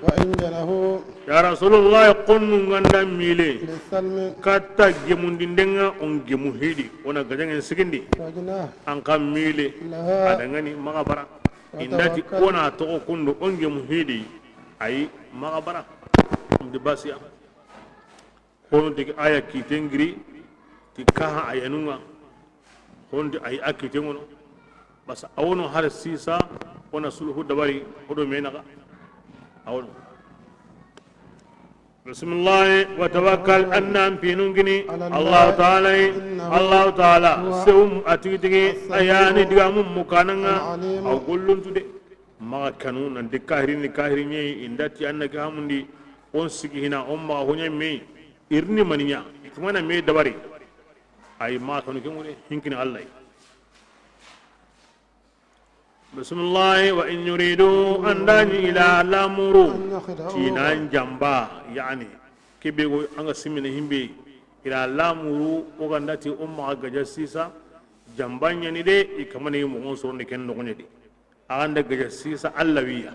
وإن جنحوا يا رسول الله قن غندا ميلي للسلم كاتا جيمون دينغا اون جيمو هيدي ونا غاجان سيغندي فجناح ان كان ميلي لها adangani magabara indati kona to kundu onge muhidi ay magabara de basia hono de aya ki tengri ti kaha ayanunga hondi ay akite ngono basa awono har sisa ona sulhu dabari hodo menaga awono bismillah wa tawakkal annam fi nungini allah ta'ala sewum atigi ayani digamum mukananga aw gollun tude maga kanu nanti kahirini indati annaka hamundi on sigi hina on maga honya me irni maninya kumana me dabari ay ma kanu ke mure hinkini allah bismillah wa in yuridu an dani ila lamuru tinan jamba yani kebe go anga simine himbe ila lamuru o gandati umma gaja sisa jambanya ni de ikamane mo on so ne ken no nyedi anda gaja sisa allawiya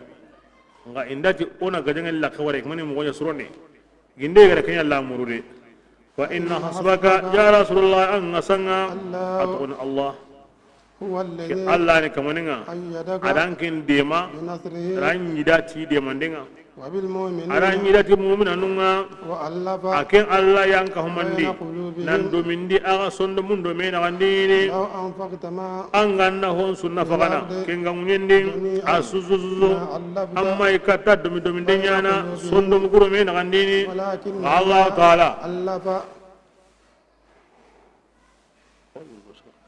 nga indati ona gaja ngel la kaware kamane mo gonya surone ginde gara kenya lamuru de wa inna hasbaka ya rasulullah an asanga atun allah Allah ne kamaninga adankin dema ran yidati demandenga aran yidati mu'mina nunga aken Allah yang kahumandi nan domindi aga sondo mundo mena wandini anganna hon sunna fagana kenga munyindi asuzuzu amma ikata dominde nyana sondo muguro mena wandini Allah taala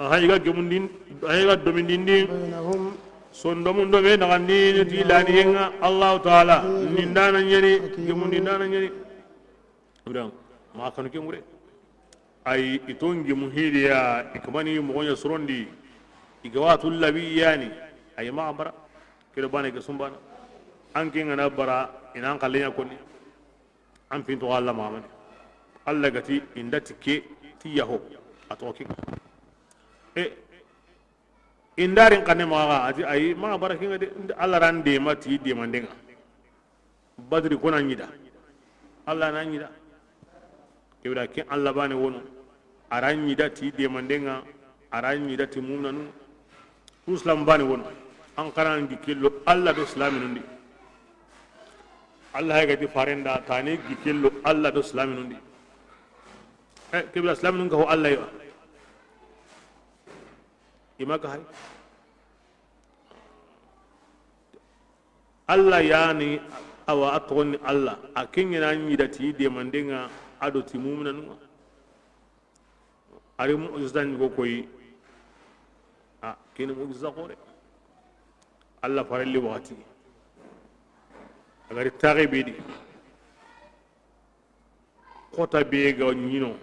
ahayiga gemundin ayiga domindindi sondomundo be nagandi ti lani henga Allah taala nindana nyeri gemundindana nyeri udan ma kanu ke mure ay itongi muhidiya ikmani mogonya surondi igawatul labiyani ay ma bara kilo bane ke sumbana anki ngana bara inan kallenya konni an pinto Allah mamani Allah gati indati ke ti yaho atoki indarin kanne maga ati ay ma barakinga de Allah ran de mati de mandenga badri kona nyida Allah na nyida kewda ke Allah bane wono aran nyida ti de mandenga aran nyida ti mumnanu islam bane wono an karan gikillo Allah do islamin ndi Allah ga di farenda tani gikillo Allah do islamin ndi kewda islamin nga ho Allah yo imaka hay Allah yani awa atoni Allah akinyina nyidati de mandenga ado timumna numa ari mu'jizan go koy kene mu'jiza gore Allah faralli wati agari tagibidi kota bega nyino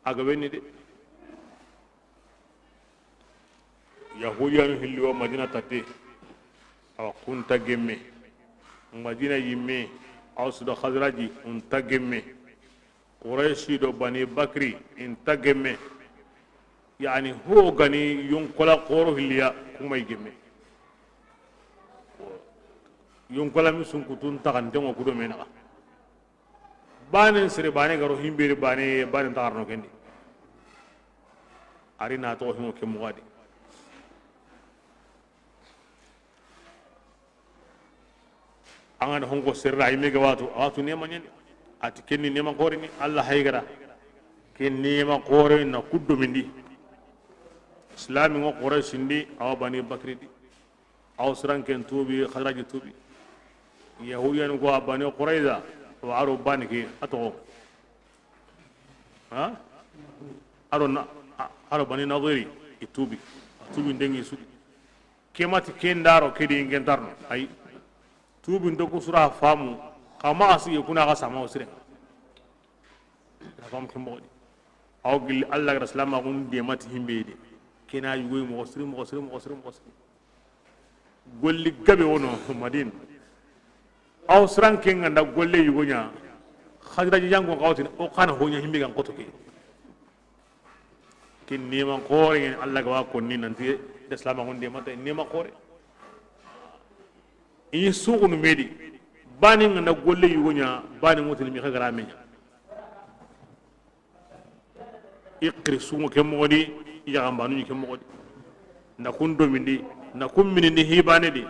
agabeni de yahudiyan hilwa madina tate awa kunta gemme madina yimme awsudo khazraji unta gemme quraishi do bani bakri inta gemme yani ho gani yunkola qoro hilya kumay gemme yunkola mi sunkutun tagante ngo kudo mena banen sere bane garo himbiri bane tagarno kendi ari na to himo ke mugadi angana hongo serra ime ga watu nema nyani ati kenni nema kore ni Allah haygara kenni nema kore na kuddo mindi islami ngo kore sindi aw bani bakri di aw sran ken tubi kharaji tubi yahuyan go bani quraiza wa aro bani ki ato aro bani nadiri itubi ndengi sudi kemati kendaro kedi ngentarno ay tubi ndoko sura famu kama asi kuna ga sama usire fam kembodi aw gil Allah rasulama gun de mati himbede kena yugo mo usire golli gabe wono madin aw sran kenga nda golle yugo nya khadra jango kawtin o kana honya himbe gan kotoke kin nima kore en Allah ga wa konni nanti islam gun de mata nima kore yi sugunu medi bani nda golle yugo nya bani mutin mi khagara menya ikri sumu ke modi ya ambanu ke modi na kun domindi na kun minni hibane di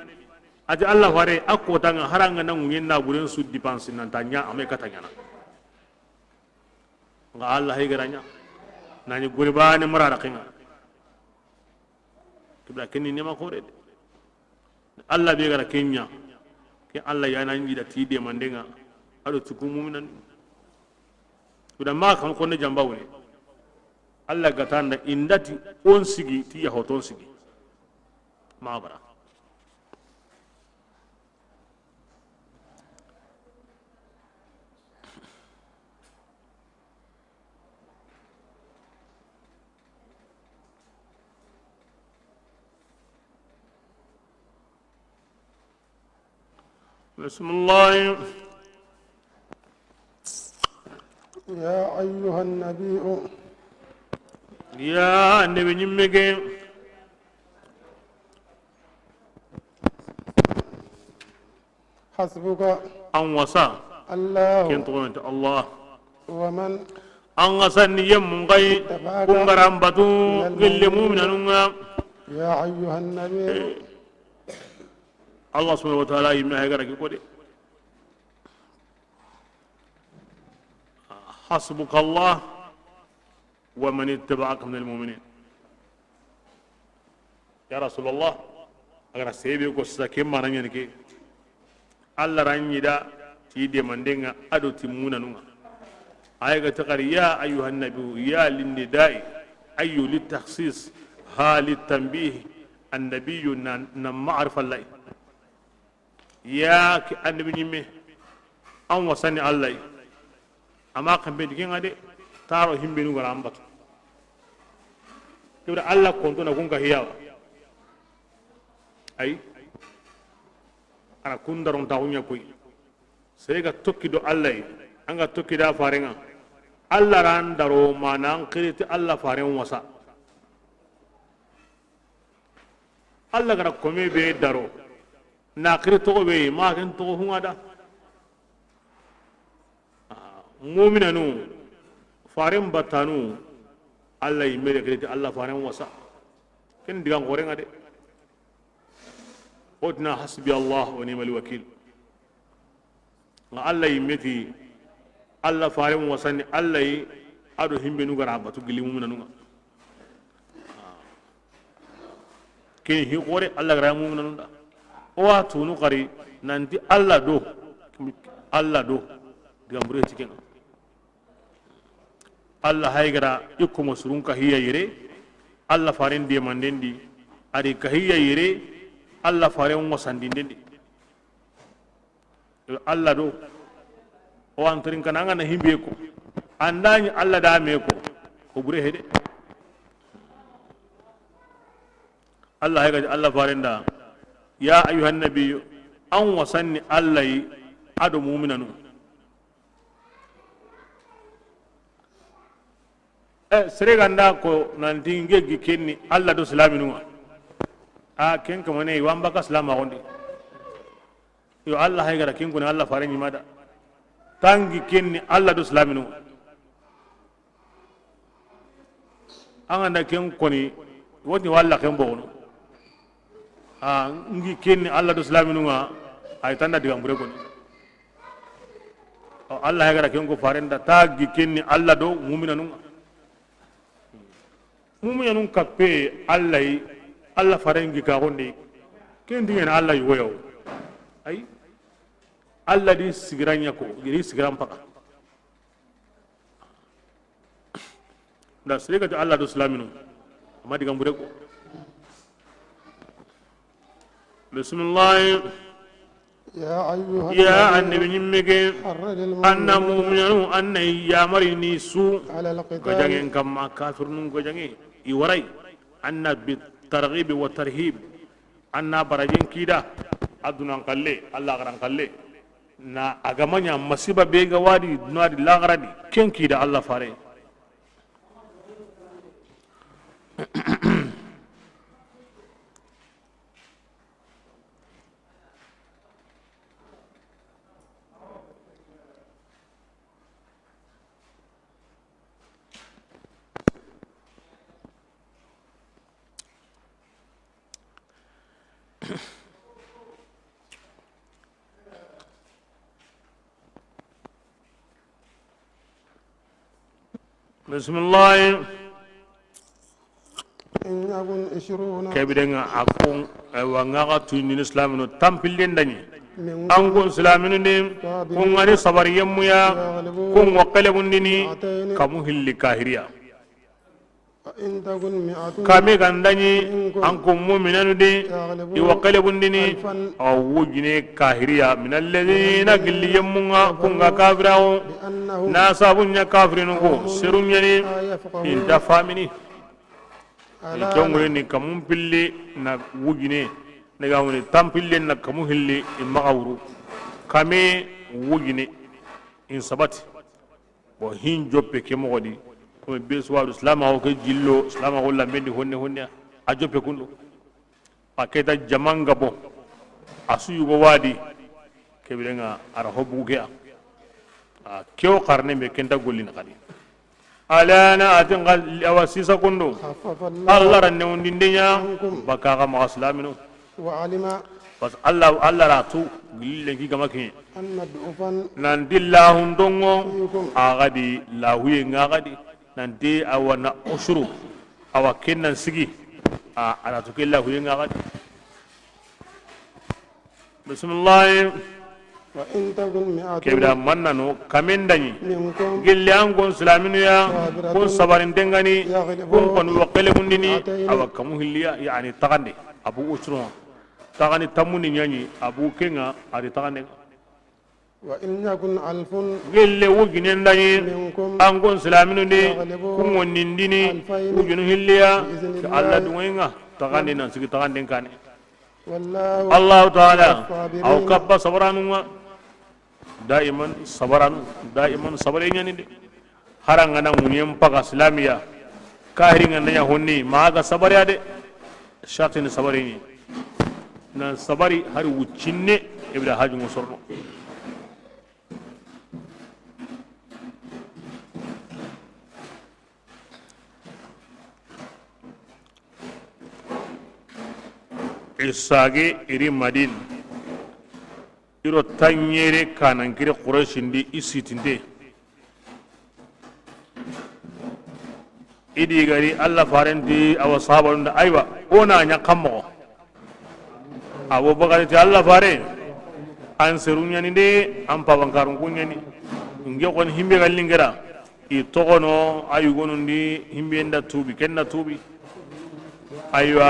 ati Allah fare akko tanga haranga nangu yenna buren su dépense nan tanya ame katanya nga Allah higaranya nani gurbane marara kinga kibla kenni nema kore Allah be gara kenya ke Allah ya nan gida tide mandenga ado tukumu minan kuda ma kan ko ne jamba woni Allah gatanda indati on sigi ti ya hoton sigi mabara بسم الله يا أيها النبي يا النبي نمك حسبك أن وصى الله كنت قلت الله ومن أن غسن يم غي كنغرام باتو قل مؤمنا يا أيها النبي الله سبحانه وتعالى يمنا هيغرك يقول حسبك الله ومن اتبعك من المؤمنين يا رسول الله أغرى سيبي قصة كما نانيك الله راني دا تيدي مندنغا أدو تمونا نونا آية تقري يا أيها النبي يا للنداء أي للتخصيص ها للتنبيه النبي نمعرف الله يا النبي نمي أن وصني الله أما كان بيدكين هذا تارو هم بينو غرام بات كبر الله كنتو نكون كهيا أي أنا كندرون تاونيا كوي سيجا توكي دو الله أنغا توكي دا فارنغا الله ران دارو ما نانكريت الله فارن وسا الله غرا كومي بي دارو ناكري تو بي ما كن تو هوندا مؤمنانو فارن باتانو الله يمري كريت الله فارن وسا كن ديغان غورنغا دي قلنا حسبي الله ونعم الوكيل الله يمتي الله فارم وسني الله ادو همبي نغرا باتو غلي مومنا نغا كين هي قوري الله غرا مومنا نغا واتو نو قري نانتي الله دو دغامبري تيكن الله هايغرا يكو مسرون كهيا يري الله فارن دي ماندندي ادي كهيا يري الله فارن وسندندي Allah do o antorin kana ngana himbe ko andani Allah da me ko ko bure hede Allah ya gaji Allah farenda ya ayuhan nabiyyu an wasanni Allah adu mu'minanu sere ganda ko nanti ngegi kenni Allah do islaminu a ken kamane wamba ka islama gondi yo Allah hay gara kin kuni Allah faran yimada tangi kenni Allah do islaminu anga ken koni woni walla ken bono ngi kenni Allah do islaminu ay tanda diga mbure koni Allah hay gara ken ko farenda tagi kenni Allah do mu'minanun kappe Allah faran gi ka gondi ken dinga Allah yoyo ay Allah di sigiranya ko jadi sigiran paka da sirika ta Allah do islaminu amma diga mbure ko bismillah ya annabi nimmege anna mu'minu anna ya marini su gajangen kamma kafirun gajange i warai anna bit targhib wa tarhib anna barajin kida adunan kalle Allah garan kalle na agamanya masiba bega wadi dunadi lagaradi kenki da Allah fare بسم الله كبدنا أكون وانغا توني الإسلام نو تامبيلين دني أنكون إسلامي نيم كون غني صبر يمويا كون وقلب دني كمو هلي كاهريا وإن تكن مئة kame gandani ankum mu'minanu de يغلبوا iwaqalebundini awujine kahiriya min alladhina gilliyamunga kunga kafirawo بأنهم nasabunya kafirinugo serunyani لا يفقهون inta famini ألا jongure ni kamun pilli na wujine daga woni tampille na kamu hilli imagawru kame wujine in sabati bo hin joppe ke mogodi ko be suwadu islama o ke jillo islama ko la mendi honne a joppe kundo aketa jamanga bo asu yugo wadi kebirenga ara hobu ke a kew qarne be kenta gollina kadi alana atingal awasisa kundo خفف الله allah ranne undindenya baka ga ma islamino وعلم bas allah ratu gille ki gama ke أن ضعفا nan dillahun dongo agadi lahuye ngagadi nan de awana usuru awa kennan sigi a ala to kella huye ngagadi bismillah وإن تكن مئة kebda mannano kamendani منكم gille an gon islaminu ya kun sabarin dengani kun kon wakele mundini awa kamu hilliya yani tagandi abu usuru tagani tamuni nyani abu kenga ari tagandi وإن يكن ألف gelle wuginen dani منكم an gon islaminu de kun wonnindini wujunu hilliya ka allah dunga tagandi nan sigi tagandi kane والله allah taala الصابرين aw kabba sabaranu daiman sabare nyani de haranga na munyen paga islamiya kahiri ngana ya honni maaga sabare ade shartin sabare ni na sabari har wucinne ibda haju musorno isage iri madin iro tanyere kanankire qurashindi isitinde idi gari allah farenti awa sahabalunda aywa ona nya kammo abu bakar ti allah fare an serunyani de an pabankarun kunyani nge kon himbe gallingera i togono ayugonundi himbe nda tubi kenna tubi aywa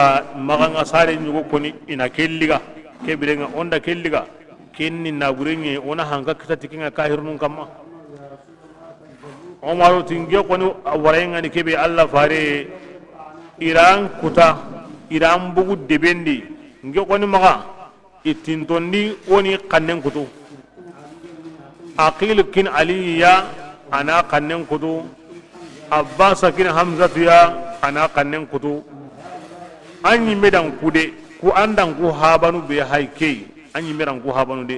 maganga sare nyugo koni ina kelliga kebirenga onda kelliga kenni nagurenye ona hanga kita tikinga kahirnun kamma omaru tinge koni warayenga ni kebe allah fare iran kuta iran bugu debendi nge koni maga itintondi woni kannen kutu aqil kin aliya ana kannen kutu abbas kin hamzatu ya ana kannen kutu anyi medan kude ku andan ku habanu be haike anyi medan ku habanu de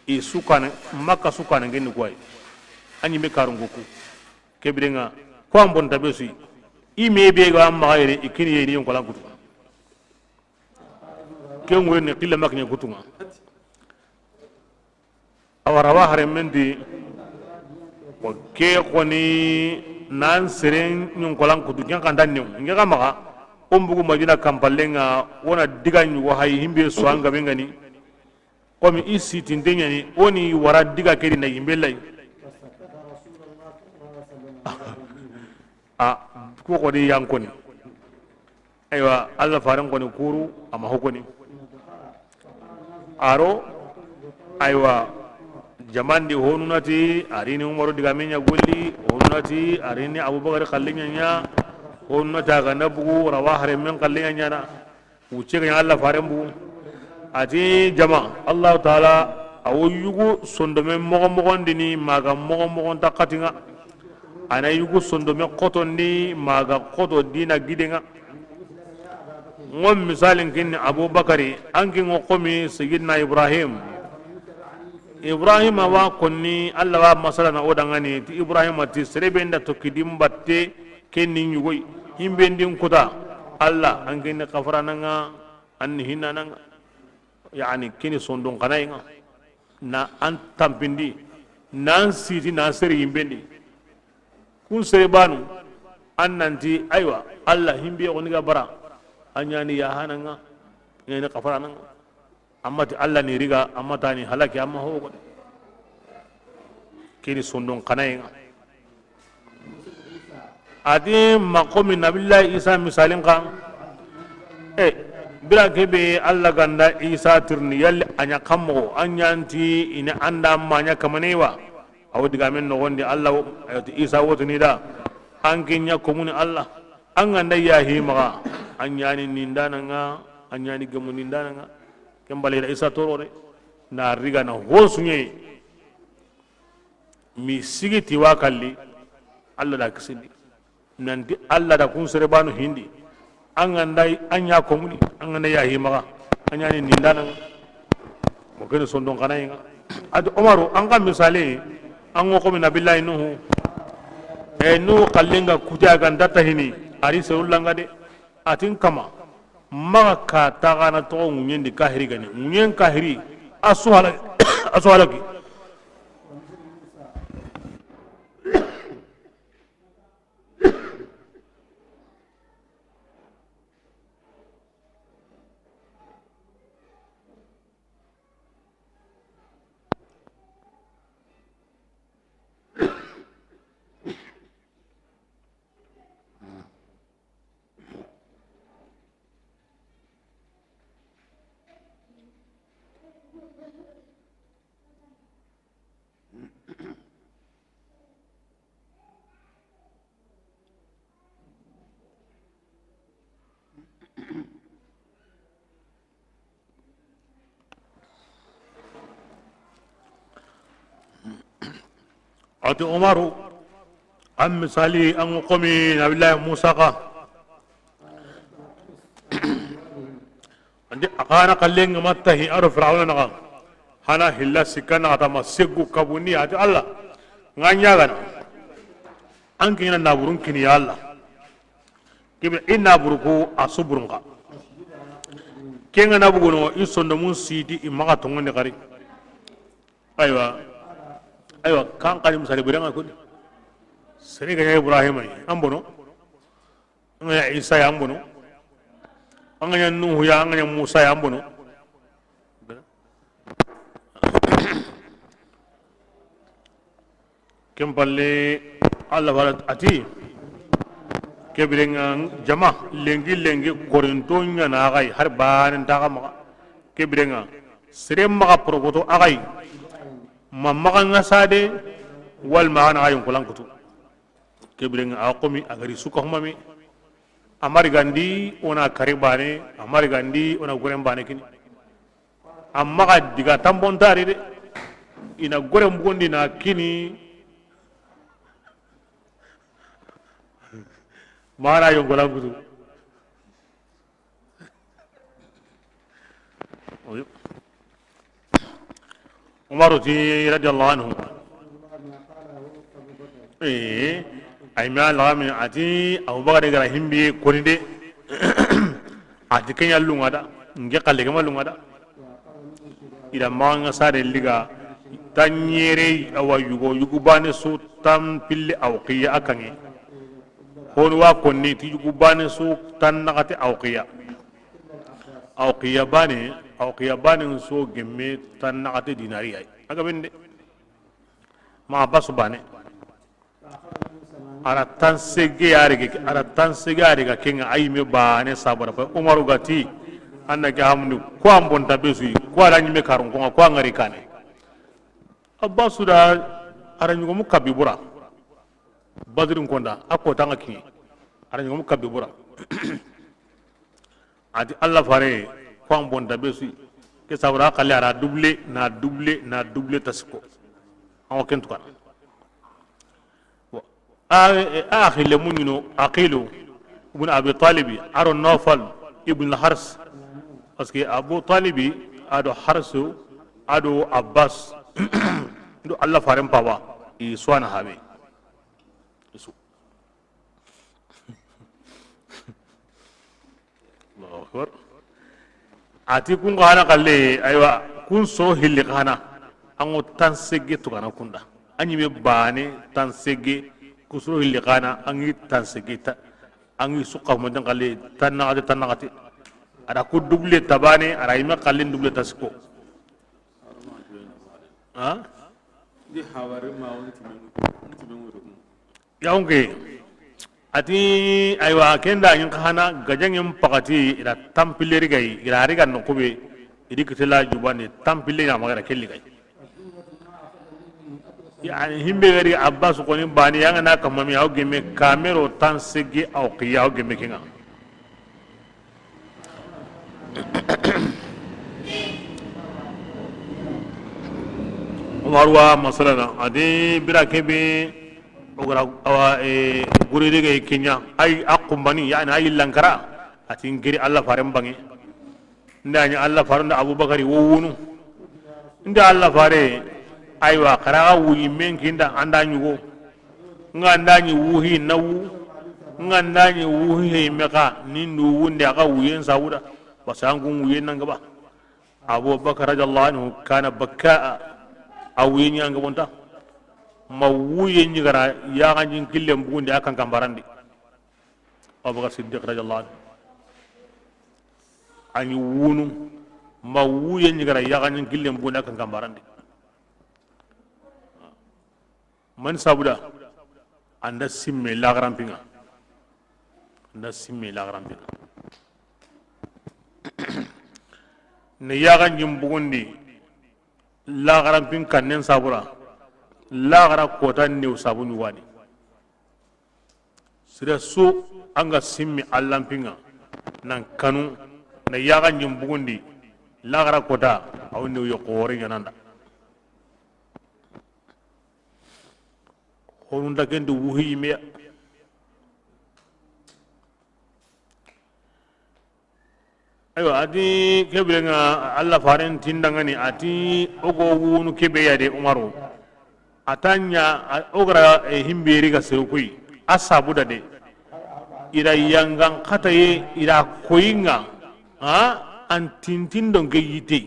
e sukana makka sukana ngenni ko ay anyi me karungo ku kebirenga ko ambon tabesu ime be ga amma ayre ikini yeni yon kala kutu ke ngwe ne qilla maknya kutunga awara wa haremendi ko ke koni nan seren nyon kolan kutu nyan kandan ne ngaga maka ombugu madina kampalenga wona diganyu wo hay himbe soanga bengani komi isi tindenya ni oni wara diga kedi na yimbe lay ko ko di yankoni aywa alla faran koni kuru ama hokoni aro aywa jamandi honunati arini umaru diga menya golli honunati arini abubakar kallinya nya honunata ga nabugu rawahare men kallinya nya na uce ga alla faran bu ati jama allah taala awoyugo sondome mogondini maga mogon takatinga ana yugo sondome qotondi maga qoto dina gidenga ngom misalin kin abubakari anki ngokomi sayyidina ibrahim wa konni allah wa masalana odangani ti ibrahim ti serebenda tokidim batte kenni yugoy himbe ndin kuta allah angin kafarananga anni hinananga yani kini sondon kanayinga na an tampindi nan siti na seri yimbendi kun sere banu an nanti aywa allah himbe woni ga bara anyani ya hananga ngene kafarananga amma ti allah ni riga amma tani halaki amma ho kini sondon kanayinga adi makomi nabillahi isa misalin kan bira kebe alla ganda isa tirni yalli anya kammo anyanti ina anda manya kamanewa awdi gamen no wonde alla ayati isa wotuni da ankinya komuni alla an ganda yahi maga anyani nindana nga anyani gamu nindana nga kembali da isa torore na riga na hosunye mi sigiti wakalli alla da kisindi nanti alla da kun sere banu hindi an ganda anya komuni an ganda yahi maga anyani nindana nga mo kene sondon kana nga ad umaru an ga misale an ko min billahi nuhu nu kallenga kuja ganda tahini ari serullanga de atin kama maga ka tagana to ngunyen di kahiri gani ngunyen kahiri asuhalaki ati umaru an misali an komi nabillahi musa ka andi akana kallenga mattahi aro fir'auna naga hana hilla sikana ata masegu kabuni ati allah nganya gana an kina naburun kini ya allah kibe inna buruku asuburunga kenga nabugono isondo mun sidi imaga tongonde kari aywa kan kali misali buranga ko sere ga ibrahim ay ambono ngaya isa ya ambono ngaya nuhu ya ngaya musa ya ambono kempalle allah wala ati kebirenga jama lengi korinto nya na gai har banen ta ma kebirenga sere ma progoto agai mamma nga sade wal maana ayun kulan kutu kebirenga aqomi agari suka humami amari gandi ona karibane amari gandi ona gorem bane kini amma ga diga tambon tare de ina gorem gondi na kini mara ayun kulan kutu umaru ti radiyallahu anhu ay ma la min ati abubakar gara himbi konide ati kenya lunga da nge kalle kama lunga da ida manga sare liga tanyere awa yugo bane su tam pilli awqiya akange hon wa konni ti yugo bane su tan nakati awqiya bane so gemme tan nakati dinari ay aga bende ma basu bane ara tan sege yariga kenga ayime bane sabara pa umaru gati annake hamdu ko ambon tabesu ko ara nyime karun ko ngari kane abbasu da ara nyugo mukabibura badrin konda akko tanga ki ara nyugo mukabibura adi allah fare ko ambon tabesu ke sabara kale ara double tasiko on kentu kan أخي لمنينو أقيلو ابن أبي طالب أرو نوفل ابن الحرس أسكي أبو طالب أدو حرس أدو عباس دو الله فارم بابا يسوانا هابي يسو الله أكبر أتي كون غانا قال لي أيوة كون سو هلي غانا أنو تنسجي تغانا كوندا أني مباني تنسجي kusuro hilli kana angi tansegita angi suqa modan kali tanagati ada ku double tabane ara ima kallin double tasko ha di hawari ma woni timengu yaunge ati aywa kenda yin kahana gajangin pakati ila tampileri gai ila riga no kube idi kitela jubani tampille ya magara kelli gai yani himbe gari abbas ko ni bani yanga na kamami aw gemme kamero tan segi aw qiya aw gemme kinga umarwa masalana ade bira kebe ogara awa guri de kenya ay akumbani yani ay lankara ati ngiri alla faram bangi ndanya alla faranda abubakari wowunu nda alla fare aywa karaga wuyi men kinda anda nyugo nga ndanyi wuhi nawu nga ndanyi wuhi meka nindu wunde aga wuyen sauda basangu wuyen nangaba abubakar radiyallahu anhu kana bakkaa awuyen yanga bonta ma wuyen nyigara ya ganjin killem bunde akan kambarandi abubakar siddiq radiyallahu anhu ani wunu ma wuyen nyigara ya ganjin killem bunde akan kambarandi man sabuda anda simme lagarampinga ne yaga njimbugundi lagarampin kannen sabura lagara kota new sabuni wani sira su anga simme allampinga nan kanu ne yaga njimbugundi lagara kota aw new yokori yananda honunda kende wuhi me ayo ati kebelenga alla faren tindangani ati ogo wunu kebe yade umaru atanya ogara himberi ga serukui asabuda de ira yangan kataye ira koinga antintin don ke yite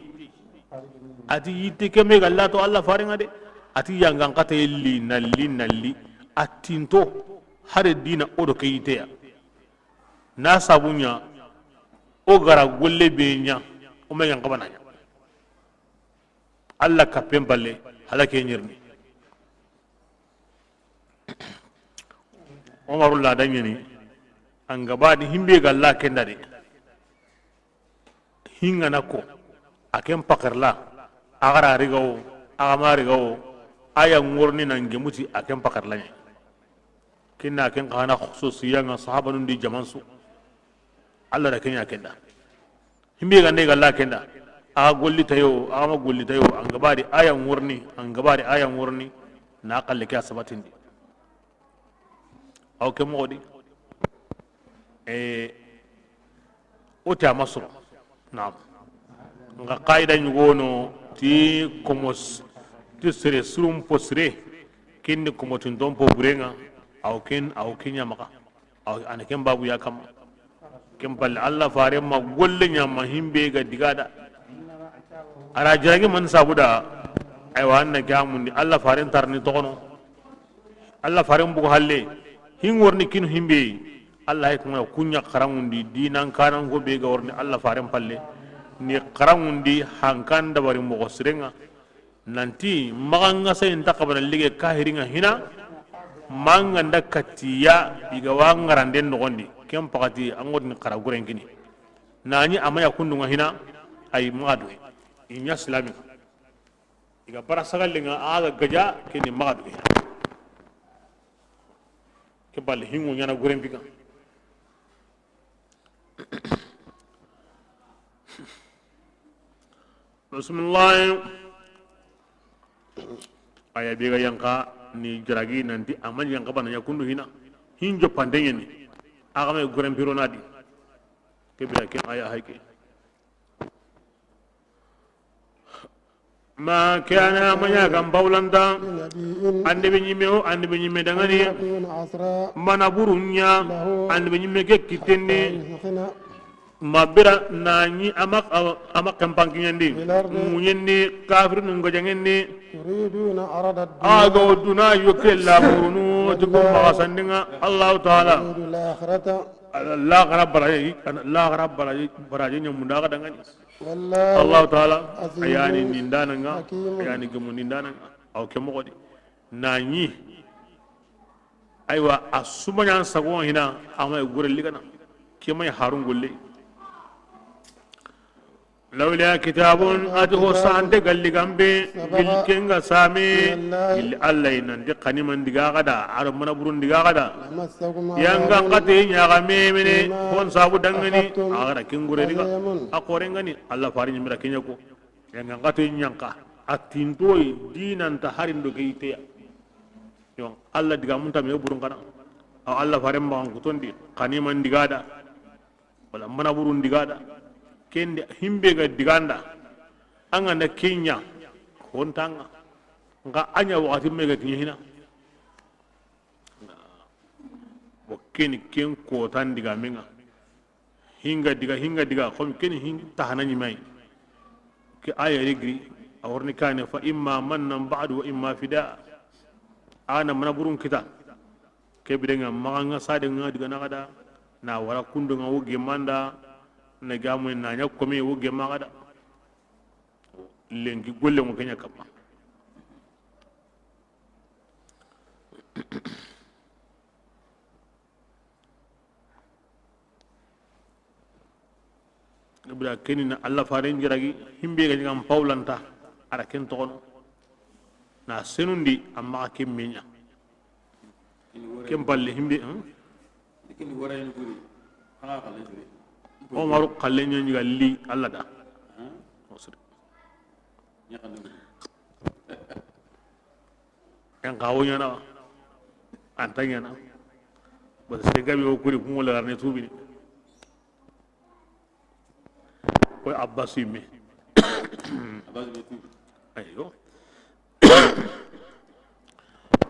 ati yite keme galla to alla faren ade ati yangan kataye li nalli atinto hare dina odo ke yite ya na sabunya o gara golle be nya o me yang kabana nya alla kapem balle halake nyirni umarullah danyani an gaba di himbe galla kenda de hinga nako akem pakarla agara rigawo agama rigawo aya ngorni nan gemuti akem pakarla nya kinna ken kana khususiyan sahaba nun di jamansu Allah da kenya kenda himbe gande galla kenda a golli tayo a ma golli tayo an gabari ayan wurni na kalle ka sabatindi aw ke modi o ta masro na'am nga qaida nyugono ti komos ti sere surum posre kinni komotin don po burenga aw kenya maka aw anaken babu ya kama kembal Allah fare ma golle nyama himbe ga digada ara jirage man sabuda ay wanna gamundi Allah fare tarni tokono Allah fare mbugo halle hin worni kin himbe Allah ay kuma kunya qarangundi dinan kanan go be ga worni Allah fare palle ni qarangundi hankan da bari mo srenga nanti maganga sai ntakabana lige kahiringa hina manga ndakatiya iga wangarande nogondi kem pakati angodni qaraguren kini nani amaya kundunga hina ay magadu inya islami iga para sagalinga aga gaja kini magadu ke bal hingu nyana guren bika bismillah aya biga yanka ni jaragi nanti amal yang kabana yakundu hina hinjo pandengeni agame guren pironadi kebira ke aya hayke ma kana manya gam baulanda ande be nyime dangani mana burunya ande be nyime ke kitenne mabira nani amak kampangnyandi munyenni kafir nungo jangenni yuriduna arada aga duna yukella burunu tukum magasandinga Allah taala la gharab baraji nyamunda ga dangani Allah taala ayani nindananga ayani gumu nindananga aw kemo godi nani aywa asumanya sago hina ama gure ligana kema harun golle لولا كتاب أده سانت قال لي جنبي بالكينغا سامي الله ينندي قنيمان دعاء عرب منا برون دعاء يانغا قتين يا غمي مني هون سابو دعاني أغرى كينغوري دعاء أقورنغني الله فارين مرا كينيكو يانغا قتين يانكا أتينتوي دين أنت هارين دوكيتيا يوم الله دعاء منتا ميو برون كنا أو الله فارين بانغ كتوندي قنيمان دعاء ولا منا برون دعاء kende himbe ga diganda anga na kenya hontanga nga anya wakati mega kinyina wakeni ken ko tan diga menga hinga diga khom ken hinga tahana nyimai ke aya rigri awrni kane fa imma mannan ba'du wa imma fida ana mana burun kita ke bidenga maganga sade nga diga nagada na wara kundu nga woge manda na gamu na nya komi woge magada lengi golle mo kenya kama ibra kenina alla faren jiragi himbe ga ngam paulanta ara ken tokono na senundi amma kemmenya kem balle himbe kini waray no guri hala kala jure Omar kalenya ni galli alla da yang kawo nyana antanya na bas se gabi o kuri kumo la ne tubi ko abbasimi ayo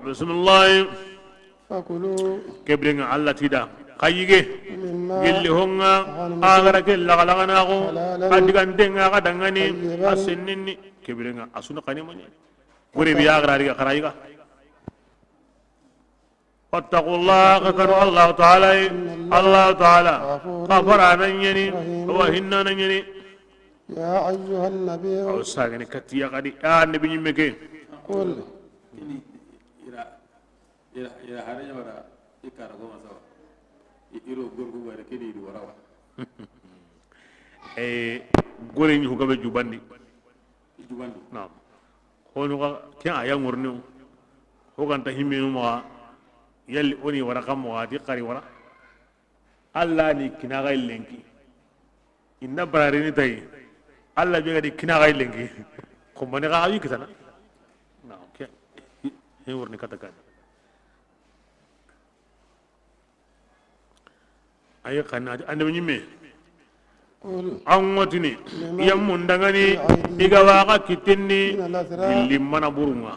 bismillah fakulu kebrenga alla tida kayige gilli honga agara ke lagalagana ko adigandenga kadangani asenni kebirenga asuna kanimanya gure biya agara riga karayiga fattaqullaha kanu Allah ta'ala ghafara nanyani wa hinna nanyani يا أيها النبي aw sagani katiya kadi nabi nyimeke قل ini ira haranya wara ikara go masawa iro gorgo wara kedi di warawa gore ni hugabe jubandi jubandu naam hono ka kya aya ngorni ho ganta himminu ma yalli oni wara kam wa di qari wara alla ni kinaga lenki inna bararini tay alla be gadi kinaga lenki ko mane ga ayi kitana naam ke he worni kataka ay kana annabi nyimme قل an watini yan mun dangani iga waka kitinni limana burunga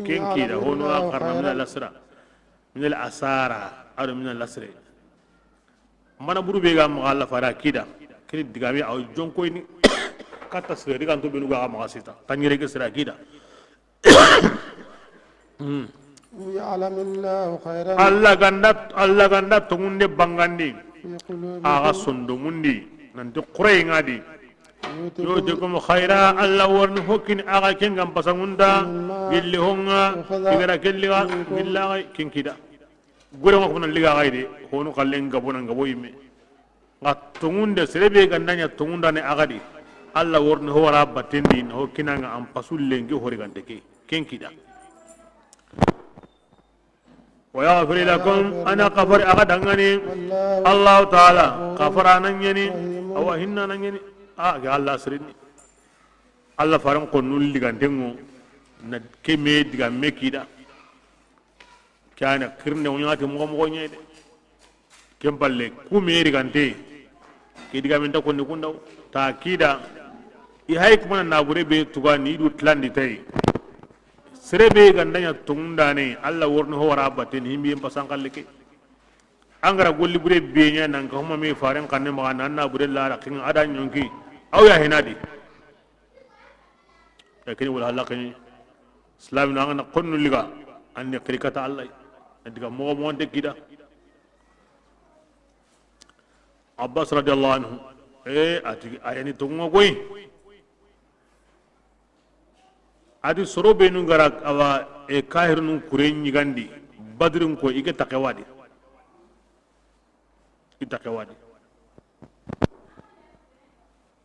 kenki da hono akarna min al-asra min al-asara aw min al-asra mana buru be ga ma Allah fara kida kini digami aw jonko ni kata sere diga to benu ga ma sita tanyere ke sira kida يعلم الله خيرا Allah ganda tungunde bangandi في قلوبكم aga sondo mundi nanti qurey ngadi yu'tikum khaira alla warni hokin aga kengam pasangunda gilli honga igara kelliga billahi kinkida gure ma kuma liga gaide hono kallen gabona ngabo yimme ngatungunde serebe gandanya tungunda ne agadi alla warni ho wara batendi no kinanga am pasulle ngi hori gante ke kinkida ويغفر لكم أنا غفر أغدغني الله تعالى غفر أنني أو هنا نني يا الله سرني الله فارم كنول لغانتنو نكمي دغا مكيدا كان كرنه ونياتي مغو نيده كم بالله كومي رغانتي كيدغا من تكون نكوندو تاكيدا يهايك من نابوري بي توغاني دو تلاندي تاي serebe gandanya tungundane alla worno ho wara baten himbi pasan kallike angara golli bure benya nan ko ma me faren kanne ma nan na bure la rakin ada nyonki aw ya hinadi lakin wala halaqani islam na ngana konnu liga anni qirikata allah diga mo mo de kida abbas radhiyallahu anhu ati ayani tungo goy adi soro be nu gara awa kahir nu kuren nyigandi badrin ko ike takewadi itakewadi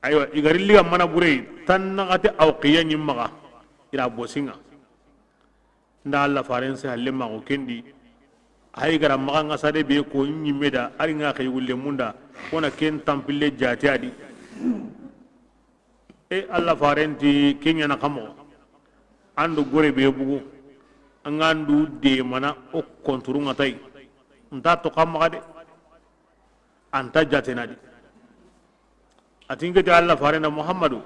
aywa igari liga mana burei tan nagati awqiya nyimmaga ira bosinga nda alla faren se halle ma ko kendi hay gara maga ngasade be ko nyimmeda ari nga kay wulle munda wona ken tampille jati adi e alla farenti kenya na kamo andu gore be bugu angandu de mana o konturu ngatai nda to kamaga de anta jatena di atinga de alla farena muhammadu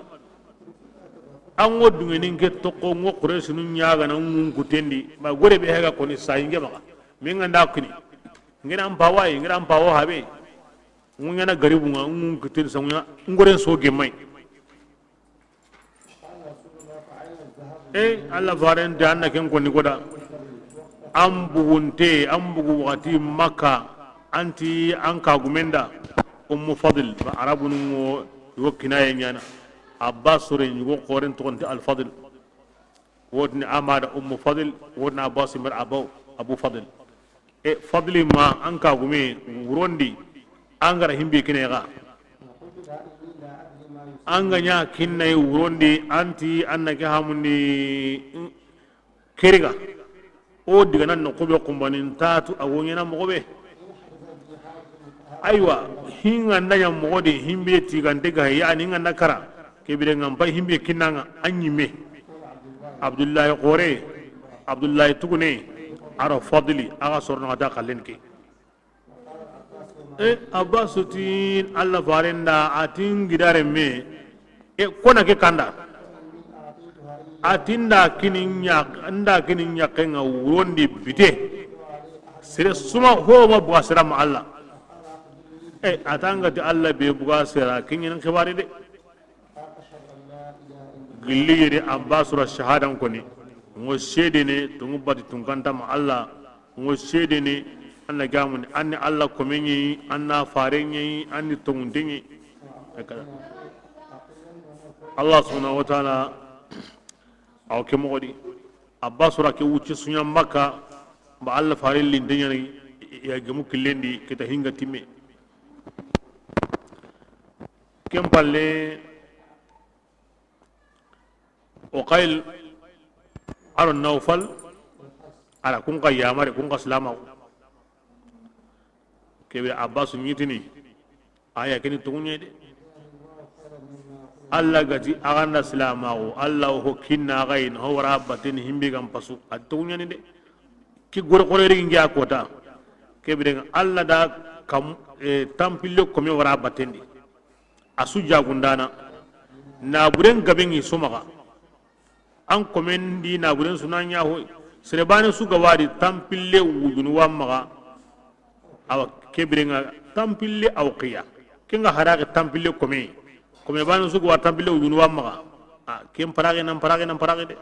an woddu ngeni ke tokko ngo quraysh nu nyaaga na ngun kutendi ba gore be hega ko ni sayinge maka min nganda kini ngena ampawa ngena ampawa habe ngena garibu nga ngun kutel samunya ngoren so gemai alla faren de anna ken ko ni goda ambugunte ambugu wati makka anti anka gumenda fadl ba arabun ngo yokina yenyana abbas sore yugo qoren to konti al fadl wodni amada fadl wodna abbas mar abu fadl e fadli ma anka gume wurondi angara himbe kine ga anganya kinne wurondi anti annake hamundi keriga o diga nan no kobe kumbanin tatu awonyana mogobe aywa hinga ndanya mogodi himbe tigande ga yani nganda kara kebire ngam bay himbe kinanga anyime abdullahi qore abdullahi tugune ara fadli aga sorno da kalenke abbasutin alla farenda atin gidare me kona ke kanda atinda kininya anda kininya kenga wurondi bite sire suma ho ma buasira ma alla atanga ti alla be buasira kinyin khibari de gilli yiri abbasura shahadan koni ngo shede ne tungu bati tunganta ma alla ngo shede ne anna gamun anni alla komenyi anna farenyi anni tungundinyi Allah subhanahu wa ta'ala aw ke mogodi abbasura ke wuci sunya makka ba alla farin lindinya ni ya gemu killendi kita hinga timme kem palle وقيل على النوفل على كونغا يامر كونغا سلاما كبير عباس نيتني آية كني توني دي الله غتي أغنى سلاما الله هو كنا غين هو رابطين همبي كم بسو أتوني دي كي غور غوري إنجا كوتا كبير الله دا كم تامبيلو كمي ورابطين دي أسوجا غندانا نابورين غبيني سومغا an komendi na guren sunanya ho serebane su gawari tampille wudunu wamma awa kebrenga tampille awqiya kinga harage tampille kome banu su gawari tampille wudunu wamma kem parage nam parage de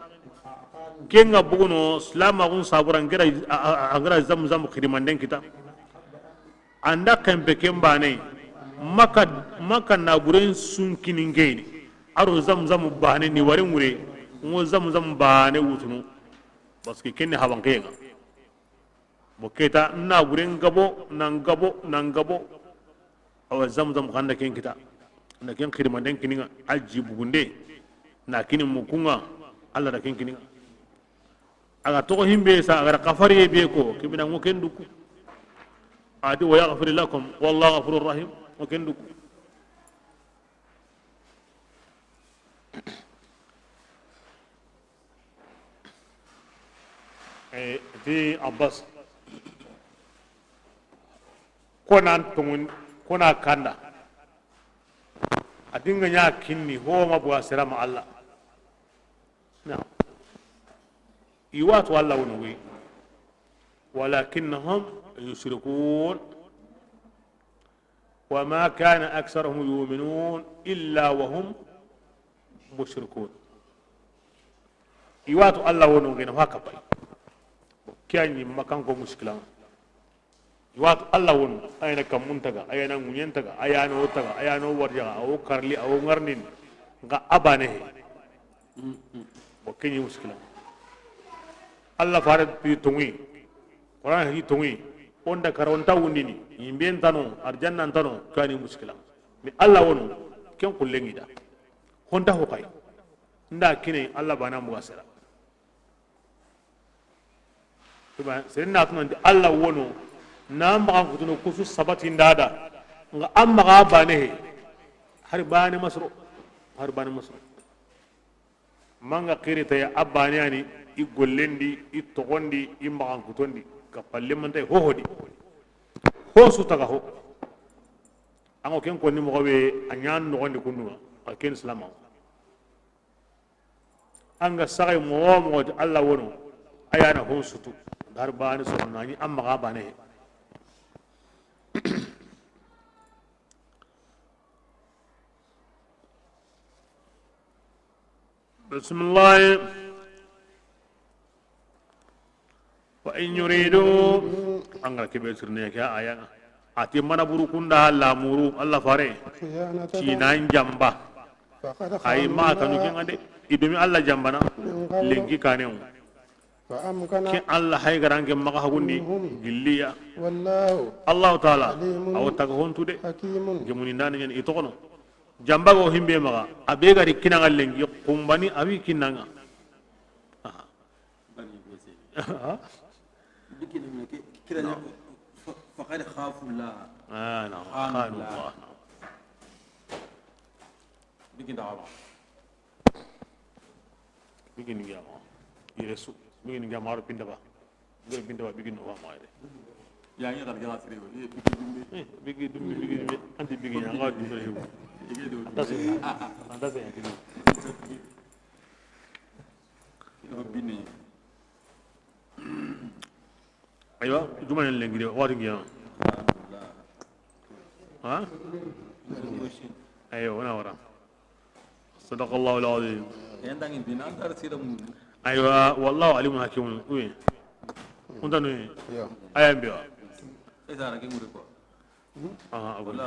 kenga buguno slama gun saburan ngara zamzam khidimanden kita anda kempe kembane maka na guren sun kiningeni aro zamzam bane ni warin wure ngo zamzam bane wutunu parce que kenni hawan kenga bo keta na guren gabo aw zamzam khanda ken kita na ken khidma den kininga alji bugunde na kini mukunga alla da ken kininga aga to himbe sa aga kafari be ko kibina ngo ken duku adi wa yaghfir lakum wallahu ghafurur rahim ngo ken duku di abbas kona kanda adinga nya kinni ho ma buwa sirama Allah na iwatu Allah wonwi walakinnahum yushrikun وما كان أكثرهم يؤمنون إلا وهم مشركون iwatu Allah wono ngena haka pai kyanyi makanko muskila iwatu Allah wono ayana kamuntaga ayana ngunyentaga ayana otaga ayana warjaga aw karli aw ngarnin nga abane bo kenyi muskila Allah farat bi tungi Quran hi tongi onda karonta wundini yimben tano arjanna tano kani muskila mi Allah wono ken kullengi da honda ho kai nda kine Allah bana mu gasara tuba serenna tunan Allah wono na ma kutuno kusu sabati ndada nga amma ga bane har bane masro manga kirita ya abani ani i gollendi i togondi i magan kutondi ka palle mantay hohodi ho su taga ho ango ken konni mo be anyan no gondi kunnuwa ka ken islama anga sagay mo Allah wono ayana ho sutu dar bani so nani amma ga bane بسم الله وإن يريدوا أنغا كبير سرنيك يا آية أتي منا بروكوندا لا مورو الله فاري تينان جامبا أي ما كانوا كنا دي إدمي الله جامبنا لينكي كانوا كي الله هاي غران كي مغا هغوندي جليا الله تعالى أو تغهون تودي جموني ناني ين إتوكنو jamba go himbe maga abe gari kinanga lengi kumbani abi kinanga كده فقد خافوا الله نعم خانوا الله بيجي دعوة بيجي نجا يرسو بيجي نجا مارو بيندبا بيجي نوا ما يده يعني هذا الجهاز سريع بيجي أنت بيجي نعاد دمبه أنت سه ربيني أيوة جمعنا اللي وارد يا ها أيوة أنا ورا صدق الله العظيم أيوة والله عليم حكيم وين أنت نوين أيام بيا إذا أنا كم أقول